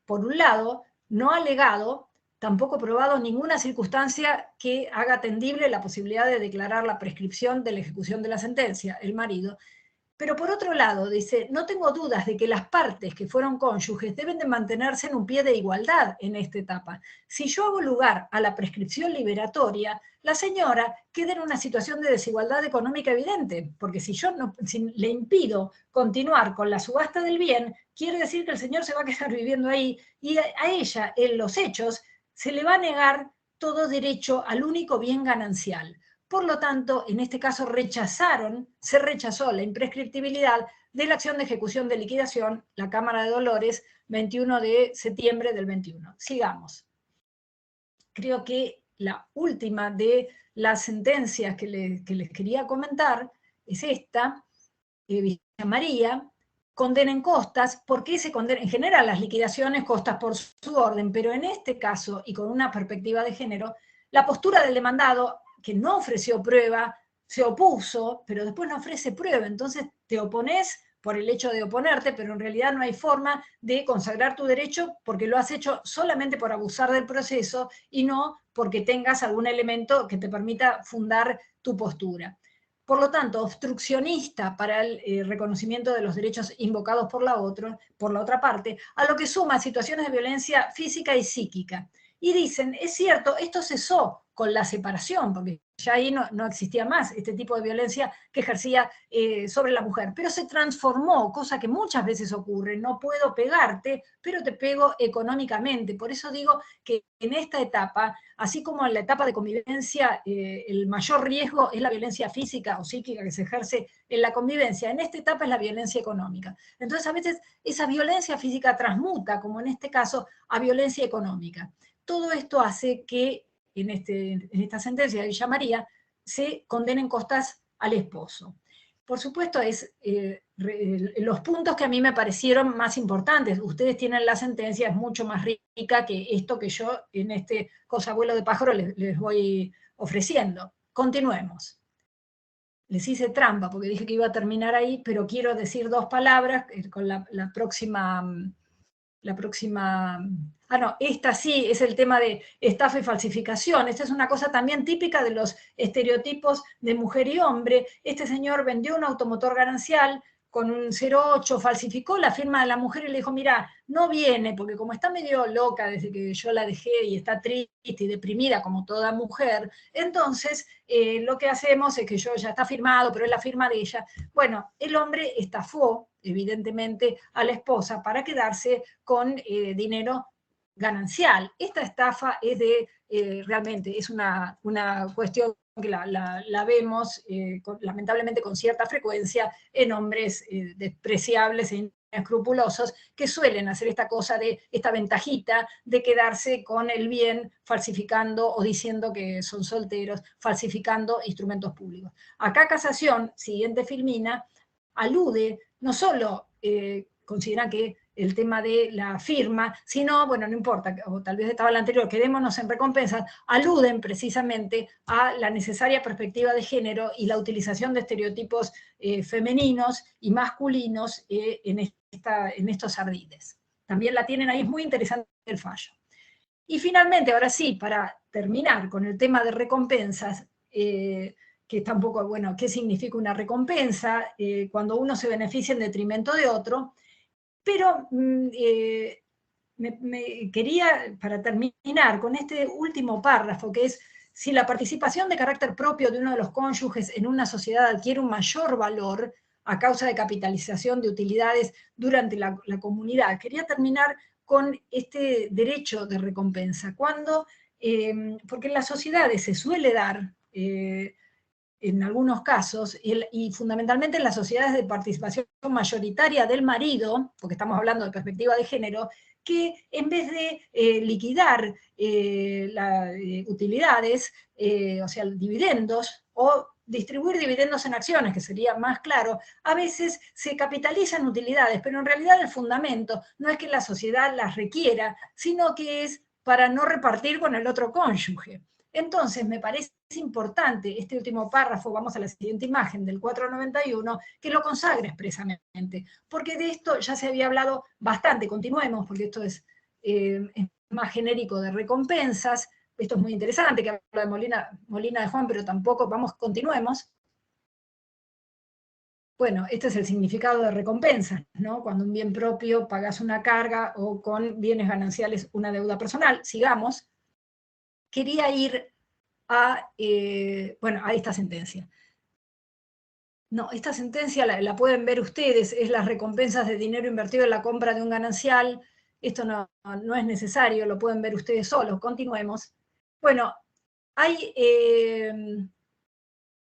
por un lado, no ha alegado, tampoco probado ninguna circunstancia que haga atendible la posibilidad de declarar la prescripción de la ejecución de la sentencia, el marido. Pero por otro lado, dice, no tengo dudas de que las partes que fueron cónyuges deben de mantenerse en un pie de igualdad en esta etapa. Si yo hago lugar a la prescripción liberatoria, la señora queda en una situación de desigualdad económica evidente, porque si si le impido continuar con la subasta del bien, quiere decir que el señor se va a quedar viviendo ahí y a ella, en los hechos, se le va a negar todo derecho al único bien ganancial. Por lo tanto, en este caso se rechazó la imprescriptibilidad de la acción de ejecución de liquidación, la Cámara de Dolores, 21 de septiembre del 21. Sigamos. Creo que la última de las sentencias que les quería comentar es esta, Villa María, condena en costas. ¿Por qué se condena? En general las liquidaciones costas por su orden, pero en este caso, y con una perspectiva de género, la postura del demandado, que no ofreció prueba, se opuso, pero después no ofrece prueba, entonces te opones por el hecho de oponerte, pero en realidad no hay forma de consagrar tu derecho porque lo has hecho solamente por abusar del proceso y no porque tengas algún elemento que te permita fundar tu postura. Por lo tanto, obstruccionista para el reconocimiento de los derechos invocados por la otra parte, a lo que suma situaciones de violencia física y psíquica. Y dicen, es cierto, esto cesó con la separación, porque ya ahí no existía más este tipo de violencia que ejercía sobre la mujer, pero se transformó, cosa que muchas veces ocurre, no puedo pegarte, pero te pego económicamente. Por eso digo que en esta etapa, así como en la etapa de convivencia, el mayor riesgo es la violencia física o psíquica que se ejerce en la convivencia, en esta etapa es la violencia económica. Entonces a veces esa violencia física transmuta, como en este caso, a violencia económica. Todo esto hace que en esta sentencia de Villa María se condenen costas al esposo. por supuesto, es los puntos que a mí me parecieron más importantes. Ustedes tienen la sentencia, es mucho más rica que esto que yo en este cosabuelo de pájaro les voy ofreciendo. Continuemos. Les hice trampa porque dije que iba a terminar ahí, pero quiero decir dos palabras con la próxima... no, esta sí es el tema de estafa y falsificación. Esta es una cosa también típica de los estereotipos de mujer y hombre. Este señor vendió un automotor ganancial con un 08, falsificó la firma de la mujer y le dijo, mira, no viene, porque como está medio loca desde que yo la dejé y está triste y deprimida como toda mujer, entonces lo que hacemos es que yo ya está firmado, pero es la firma de ella. Bueno, el hombre estafó, evidentemente, a la esposa para quedarse con dinero ganancial. Esta estafa es realmente es una cuestión que la vemos lamentablemente con cierta frecuencia en hombres despreciables e inescrupulosos que suelen hacer esta cosa de esta ventajita de quedarse con el bien falsificando o diciendo que son solteros, falsificando instrumentos públicos. Acá Casación, siguiente filmina, alude, no solo considera que el tema de la firma, sino, bueno, no importa, o tal vez estaba la anterior, quedémonos en recompensas, aluden precisamente a la necesaria perspectiva de género y la utilización de estereotipos femeninos y masculinos en estos ardides. También la tienen ahí, es muy interesante el fallo. Y finalmente, ahora sí, para terminar con el tema de recompensas, que está un poco, bueno, ¿qué significa una recompensa? Cuando uno se beneficia en detrimento de otro, pero quería, para terminar, con este último párrafo, que es, si la participación de carácter propio de uno de los cónyuges en una sociedad adquiere un mayor valor a causa de capitalización de utilidades durante la comunidad, quería terminar con este derecho de recompensa, porque en las sociedades se suele dar en algunos casos, y fundamentalmente en las sociedades de participación mayoritaria del marido, porque estamos hablando de perspectiva de género, que en vez de liquidar las utilidades, o sea, dividendos, o distribuir dividendos en acciones, que sería más claro, a veces se capitalizan utilidades, pero en realidad el fundamento no es que la sociedad las requiera, sino que es para no repartir con el otro cónyuge. Entonces, me parece importante este último párrafo, vamos a la siguiente imagen del 491, que lo consagre expresamente, porque de esto ya se había hablado bastante. Continuemos, porque esto es más genérico de recompensas. Esto es muy interesante, que habla de Molina de Juan, pero tampoco, continuemos. Bueno, este es el significado de recompensas, ¿no? Cuando un bien propio pagas una carga o con bienes gananciales una deuda personal. Sigamos. Quería ir a esta sentencia. No, esta sentencia la pueden ver ustedes, es las recompensas de dinero invertido en la compra de un ganancial. Esto no es necesario, lo pueden ver ustedes solos. Continuemos. Bueno, hay,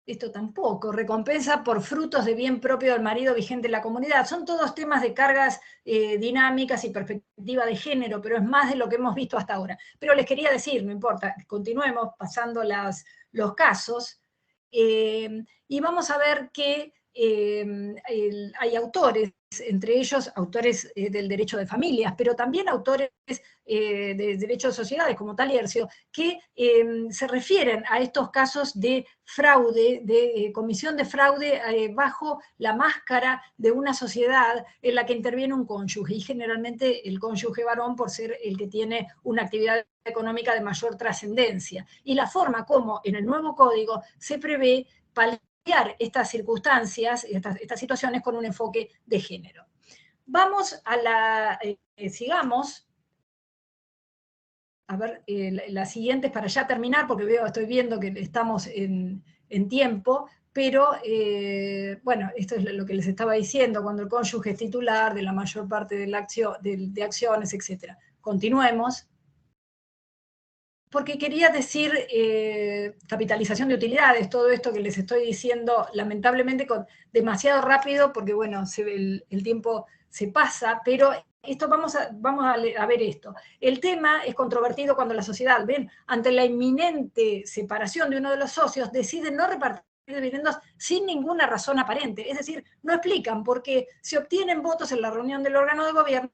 esto tampoco, recompensa por frutos de bien propio del marido vigente en la comunidad. Son todos temas de cargas dinámicas y perspectiva de género, pero es más de lo que hemos visto hasta ahora. Pero les quería decir, no importa, continuemos pasando los casos, y vamos a ver que hay autores, entre ellos autores del derecho de familias, pero también autores de derecho de sociedades, como Taliercio, que se refieren a estos casos de fraude, de comisión de fraude bajo la máscara de una sociedad en la que interviene un cónyuge, y generalmente el cónyuge varón por ser el que tiene una actividad económica de mayor trascendencia. Y la forma como en el nuevo código se prevé paliar estas circunstancias, estas situaciones con un enfoque de género. Vamos a sigamos. A ver, la siguiente es para ya terminar, porque estoy viendo que estamos en tiempo, pero bueno, esto es lo que les estaba diciendo, cuando el cónyuge es titular de la mayor parte de acciones, etc. Continuemos. Porque quería decir capitalización de utilidades, todo esto que les estoy diciendo, lamentablemente demasiado rápido, porque bueno, el tiempo se pasa, pero esto vamos a ver esto. El tema es controvertido cuando la sociedad, ven, ante la inminente separación de uno de los socios, decide no repartir dividendos sin ninguna razón aparente. Es decir, no explican por qué se obtienen votos en la reunión del órgano de gobierno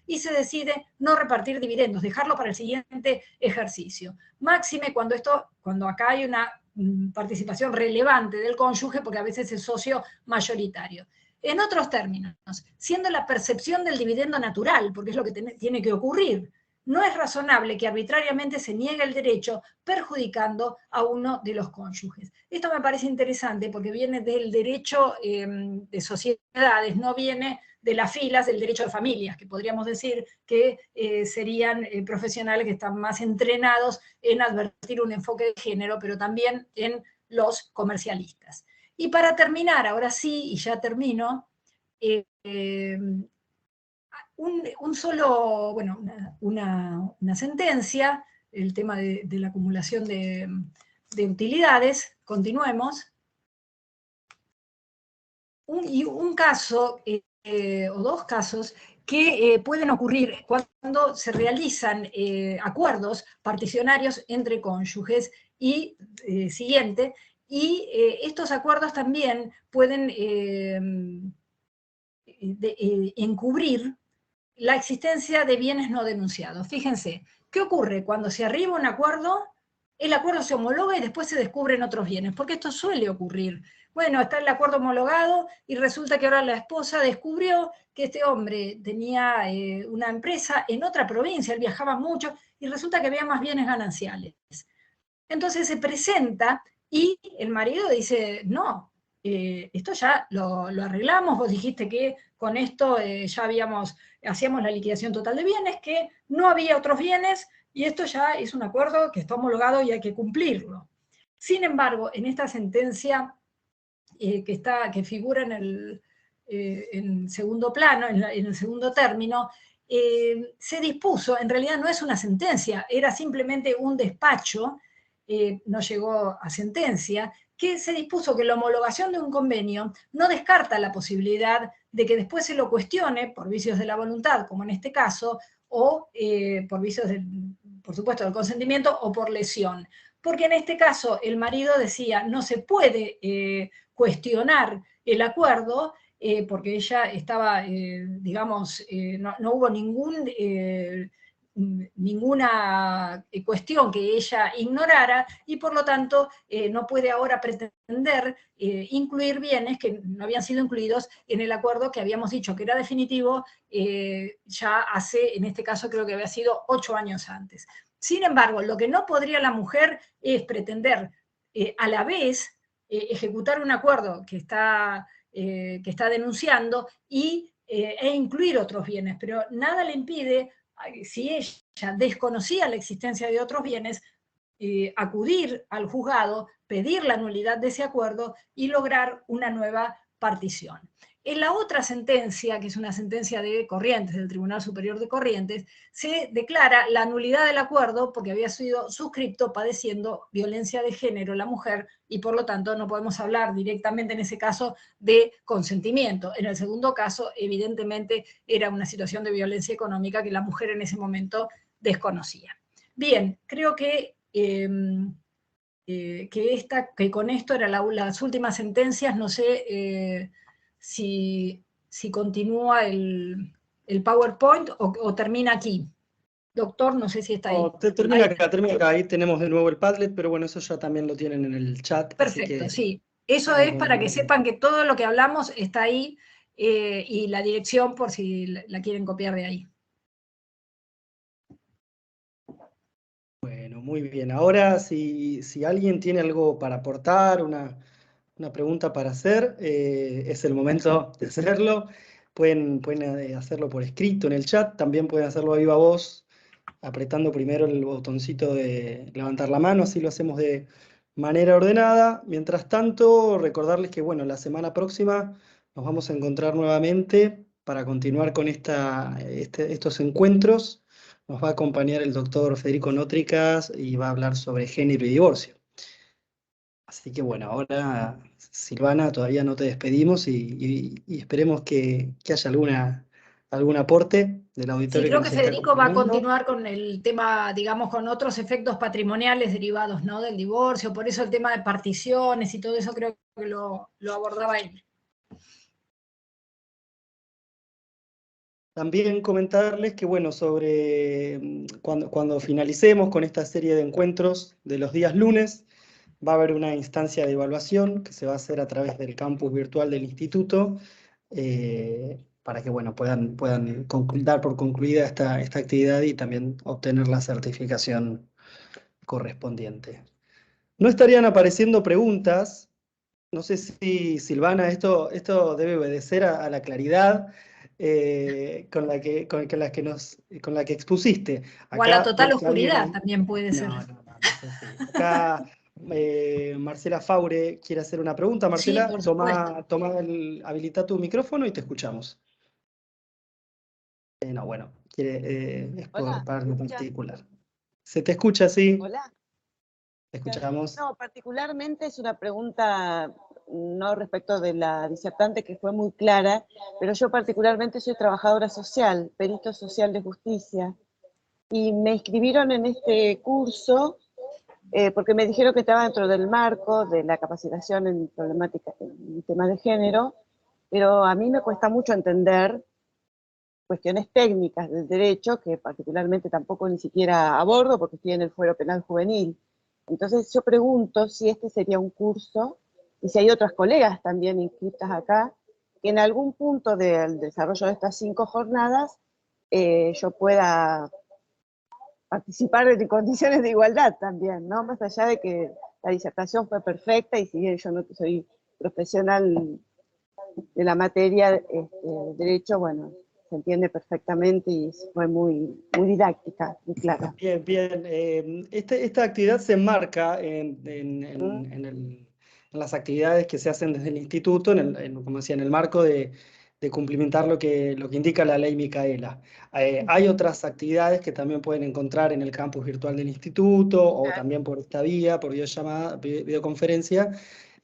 y se decide no repartir dividendos, dejarlo para el siguiente ejercicio. Máxime cuando acá hay una participación relevante del cónyuge, porque a veces es socio mayoritario. En otros términos, siendo la percepción del dividendo natural, porque es lo que tiene que ocurrir, no es razonable que arbitrariamente se niegue el derecho perjudicando a uno de los cónyuges. Esto me parece interesante porque viene del derecho de sociedades, no viene de las filas del derecho de familias, que podríamos decir que serían profesionales que están más entrenados en advertir un enfoque de género, pero también en los comercialistas. Y para terminar, ahora sí, y ya termino, una sentencia, el tema de la acumulación de utilidades, continuemos. Un caso, o dos casos, que pueden ocurrir cuando se realizan acuerdos particionarios entre cónyuges y siguiente, y estos acuerdos también pueden encubrir la existencia de bienes no denunciados. Fíjense, ¿qué ocurre? Cuando se arriba un acuerdo, el acuerdo se homologa y después se descubren otros bienes, porque esto suele ocurrir. Bueno, está el acuerdo homologado y resulta que ahora la esposa descubrió que este hombre tenía una empresa en otra provincia, él viajaba mucho, y resulta que había más bienes gananciales. Entonces se presenta y el marido dice, no, esto ya lo arreglamos, vos dijiste que con esto ya hacíamos la liquidación total de bienes, que no había otros bienes, y esto ya es un acuerdo que está homologado y hay que cumplirlo. Sin embargo, en esta sentencia que figura en segundo plano, en el segundo término, se dispuso, en realidad no es una sentencia, era simplemente un despacho, no llegó a sentencia, que se dispuso que la homologación de un convenio no descarta la posibilidad de que después se lo cuestione por vicios de la voluntad, como en este caso, o por vicios, por supuesto, del consentimiento o por lesión. Porque en este caso el marido decía, no se puede cuestionar el acuerdo, porque ella estaba, digamos, no hubo ninguna cuestión que ella ignorara, y por lo tanto no puede ahora pretender incluir bienes que no habían sido incluidos en el acuerdo que habíamos dicho que era definitivo ya hace, en este caso creo que había sido 8 años antes. Sin embargo, lo que no podría la mujer es pretender a la vez ejecutar un acuerdo que está denunciando e incluir otros bienes, pero nada le impide, si ella desconocía la existencia de otros bienes, acudir al juzgado, pedir la nulidad de ese acuerdo y lograr una nueva partición. En la otra sentencia, que es una sentencia de Corrientes, del Tribunal Superior de Corrientes, se declara la nulidad del acuerdo porque había sido suscripto padeciendo violencia de género la mujer, y por lo tanto no podemos hablar directamente en ese caso de consentimiento. En el segundo caso, evidentemente, era una situación de violencia económica que la mujer en ese momento desconocía. Bien, creo que con esto eran las últimas sentencias. No sé si continúa el PowerPoint o termina aquí. Doctor, no sé si está ahí. Termina acá. Ahí tenemos de nuevo el Padlet, pero bueno, eso ya también lo tienen en el chat. Perfecto, así que, sí. Eso es para que sepan que todo lo que hablamos está ahí, y la dirección por si la quieren copiar de ahí. Bueno, muy bien. Ahora, si alguien tiene algo para aportar, una pregunta para hacer, es el momento de hacerlo. Pueden hacerlo por escrito en el chat, también pueden hacerlo a viva voz, apretando primero el botoncito de levantar la mano, así lo hacemos de manera ordenada. Mientras tanto, recordarles que, bueno, la semana próxima nos vamos a encontrar nuevamente para continuar con estos encuentros. Nos va a acompañar el doctor Federico Nótricas y va a hablar sobre género y divorcio. Así que bueno, ahora, Silvana, todavía no te despedimos y esperemos que haya ¿Algún aporte del Sí, auditorio que creo nos que está Federico va a acompañando? continuar con el tema, digamos, con otros efectos patrimoniales derivados, ¿no?, del divorcio, por eso el tema de particiones y todo eso creo que lo abordaba él. También comentarles que, bueno, cuando finalicemos con esta serie de encuentros de los días lunes, va a haber una instancia de evaluación que se va a hacer a través del campus virtual del instituto, para que, bueno, puedan dar por concluida esta actividad y también obtener la certificación correspondiente. No estarían apareciendo preguntas. No sé si, Silvana, esto debe obedecer a la claridad con la que expusiste. O a la Acá total veo que oscuridad alguien... también puede ser. No es así. Acá Marcela Faure quiere hacer una pregunta. Sí, Marcela, por supuesto. habilita tu micrófono y te escuchamos. No, bueno, es Hola, por ¿me algo escuchas? particular. ¿Se te escucha, sí? Hola. Te escuchamos. No, particularmente es una pregunta no respecto de la disertante, que fue muy clara, pero yo particularmente soy trabajadora social, perito social de justicia, y me inscribieron en este curso porque me dijeron que estaba dentro del marco de la capacitación en problemática, en temas de género, pero a mí me cuesta mucho entender cuestiones técnicas del derecho, que particularmente tampoco ni siquiera abordo porque estoy en el fuero penal juvenil. Entonces yo pregunto si este sería un curso, y si hay otras colegas también inscritas acá, que en algún punto del desarrollo de estas 5 jornadas yo pueda participar en condiciones de igualdad también, ¿no? Más allá de que la disertación fue perfecta, y si bien yo no soy profesional de la materia de derecho, bueno, se entiende perfectamente y fue muy didáctica, muy clara. Bien, bien. Esta actividad se enmarca ¿Mm? en las actividades que se hacen desde el instituto, como decía, en el marco de cumplimentar lo que indica la ley Micaela. Hay otras actividades que también pueden encontrar en el campus virtual del instituto o también por esta vía, por videollamada, videoconferencia,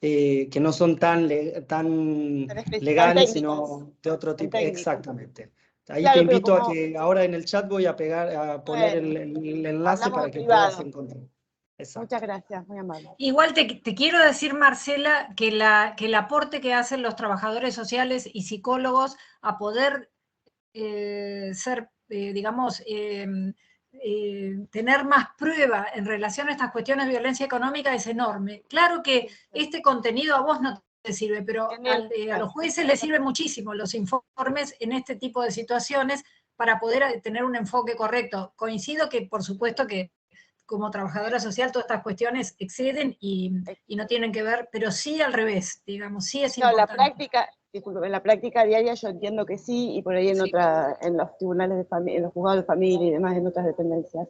que no son tan Tan legales, técnicas, sino de otro tan tipo. técnicas. Exactamente. Ahí te Claro, pero invito a como, que ahora en el chat voy a poner bueno, el enlace hablamos para en que puedas privado. encontrar. Muchas Exacto. gracias, muy amable. Igual te quiero decir, Marcela, que el aporte que hacen los trabajadores sociales y psicólogos a poder ser, digamos, tener más prueba en relación a estas cuestiones de violencia económica es enorme. Claro que este contenido a vos no te sirve, pero a los jueces les sirven muchísimo los informes en este tipo de situaciones para poder tener un enfoque correcto. Coincido que, por supuesto, que como trabajadora social todas estas cuestiones exceden y no tienen que ver, pero sí al revés, digamos, sí es No, importante. disculpe, en la práctica diaria yo entiendo que sí, y por ahí Sí. en los tribunales de familia, en los juzgados de familia y demás, en otras dependencias.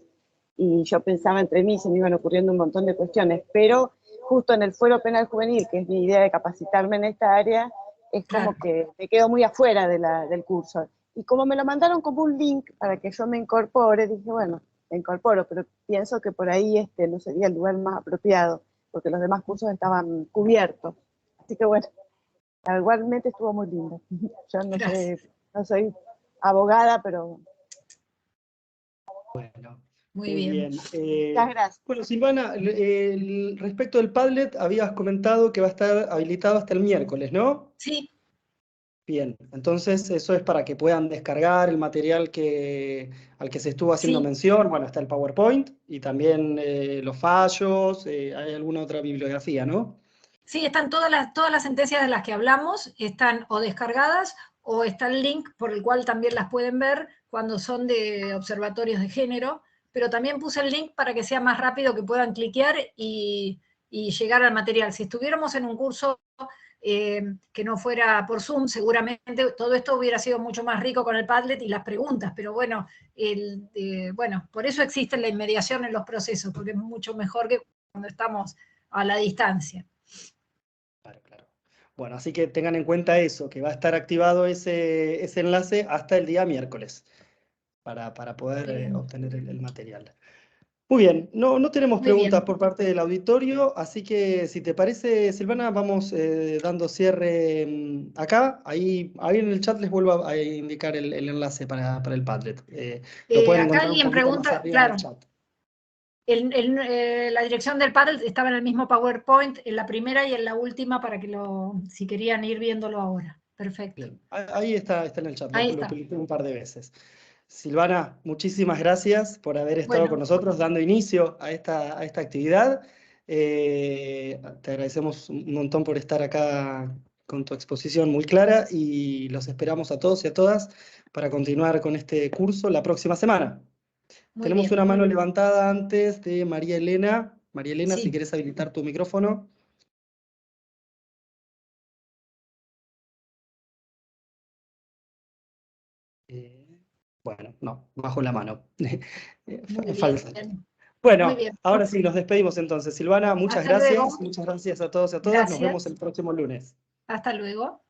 Y yo pensaba entre mí, se me iban ocurriendo un montón de cuestiones, pero justo en el fuero penal juvenil, que es mi idea de capacitarme en esta área, es como Claro. que me quedo muy afuera del curso. Y como me lo mandaron como un link para que yo me incorpore, dije, bueno, me incorporo, pero pienso que por ahí no sería el lugar más apropiado, porque los demás cursos estaban cubiertos. Así que bueno, igualmente estuvo muy lindo. Yo Gracias. no soy abogada, pero Bueno, Muy muy bien. bien. muchas gracias. Bueno, Silvana, respecto del Padlet, habías comentado que va a estar habilitado hasta el miércoles, ¿no? Sí, Bien, entonces eso es para que puedan descargar el material al que se estuvo haciendo sí, mención. Bueno, está el PowerPoint y también los fallos, hay alguna otra bibliografía, ¿no? sí, están todas las sentencias de las que hablamos, están o descargadas o está el link por el cual también las pueden ver cuando son de observatorios de género, pero también puse el link para que sea más rápido, que puedan cliquear y llegar al material. Si estuviéramos en un curso que no fuera por Zoom, seguramente todo esto hubiera sido mucho más rico con el Padlet y las preguntas, pero bueno, bueno, por eso existe la inmediación en los procesos, porque es mucho mejor que cuando estamos a la distancia. Claro, claro. Bueno, así que tengan en cuenta eso, que va a estar activado ese enlace hasta el día miércoles para poder obtener el material. Muy bien, no tenemos Muy preguntas bien. por parte del auditorio, así que si te parece, Silvana, vamos dando cierre acá. Ahí en el chat les vuelvo a indicar el enlace para el Padlet. Lo pueden Acá encontrar un alguien poquito más pregunta, arriba en el claro, chat. la dirección del Padlet estaba en el mismo PowerPoint, en la primera y en la última, para que si querían ir viéndolo ahora. Perfecto. Bien, ahí está en el chat, Ahí lo está. publiqué un par de veces. Silvana, muchísimas gracias por haber estado Bueno. con nosotros, dando inicio a esta actividad. Te agradecemos un montón por estar acá con tu exposición muy clara y los esperamos a todos y a todas para continuar con este curso la próxima semana. Muy Tenemos bien. una mano levantada antes de María Elena. María Elena, Sí. si querés habilitar tu micrófono. Bueno, no, bajo la mano. Muy Falta. bien. Muy Bueno, bien. ahora sí, nos despedimos entonces. Silvana, muchas Hasta luego. gracias. Muchas gracias a todos y a todas. Nos Gracias. vemos el próximo lunes. Hasta luego.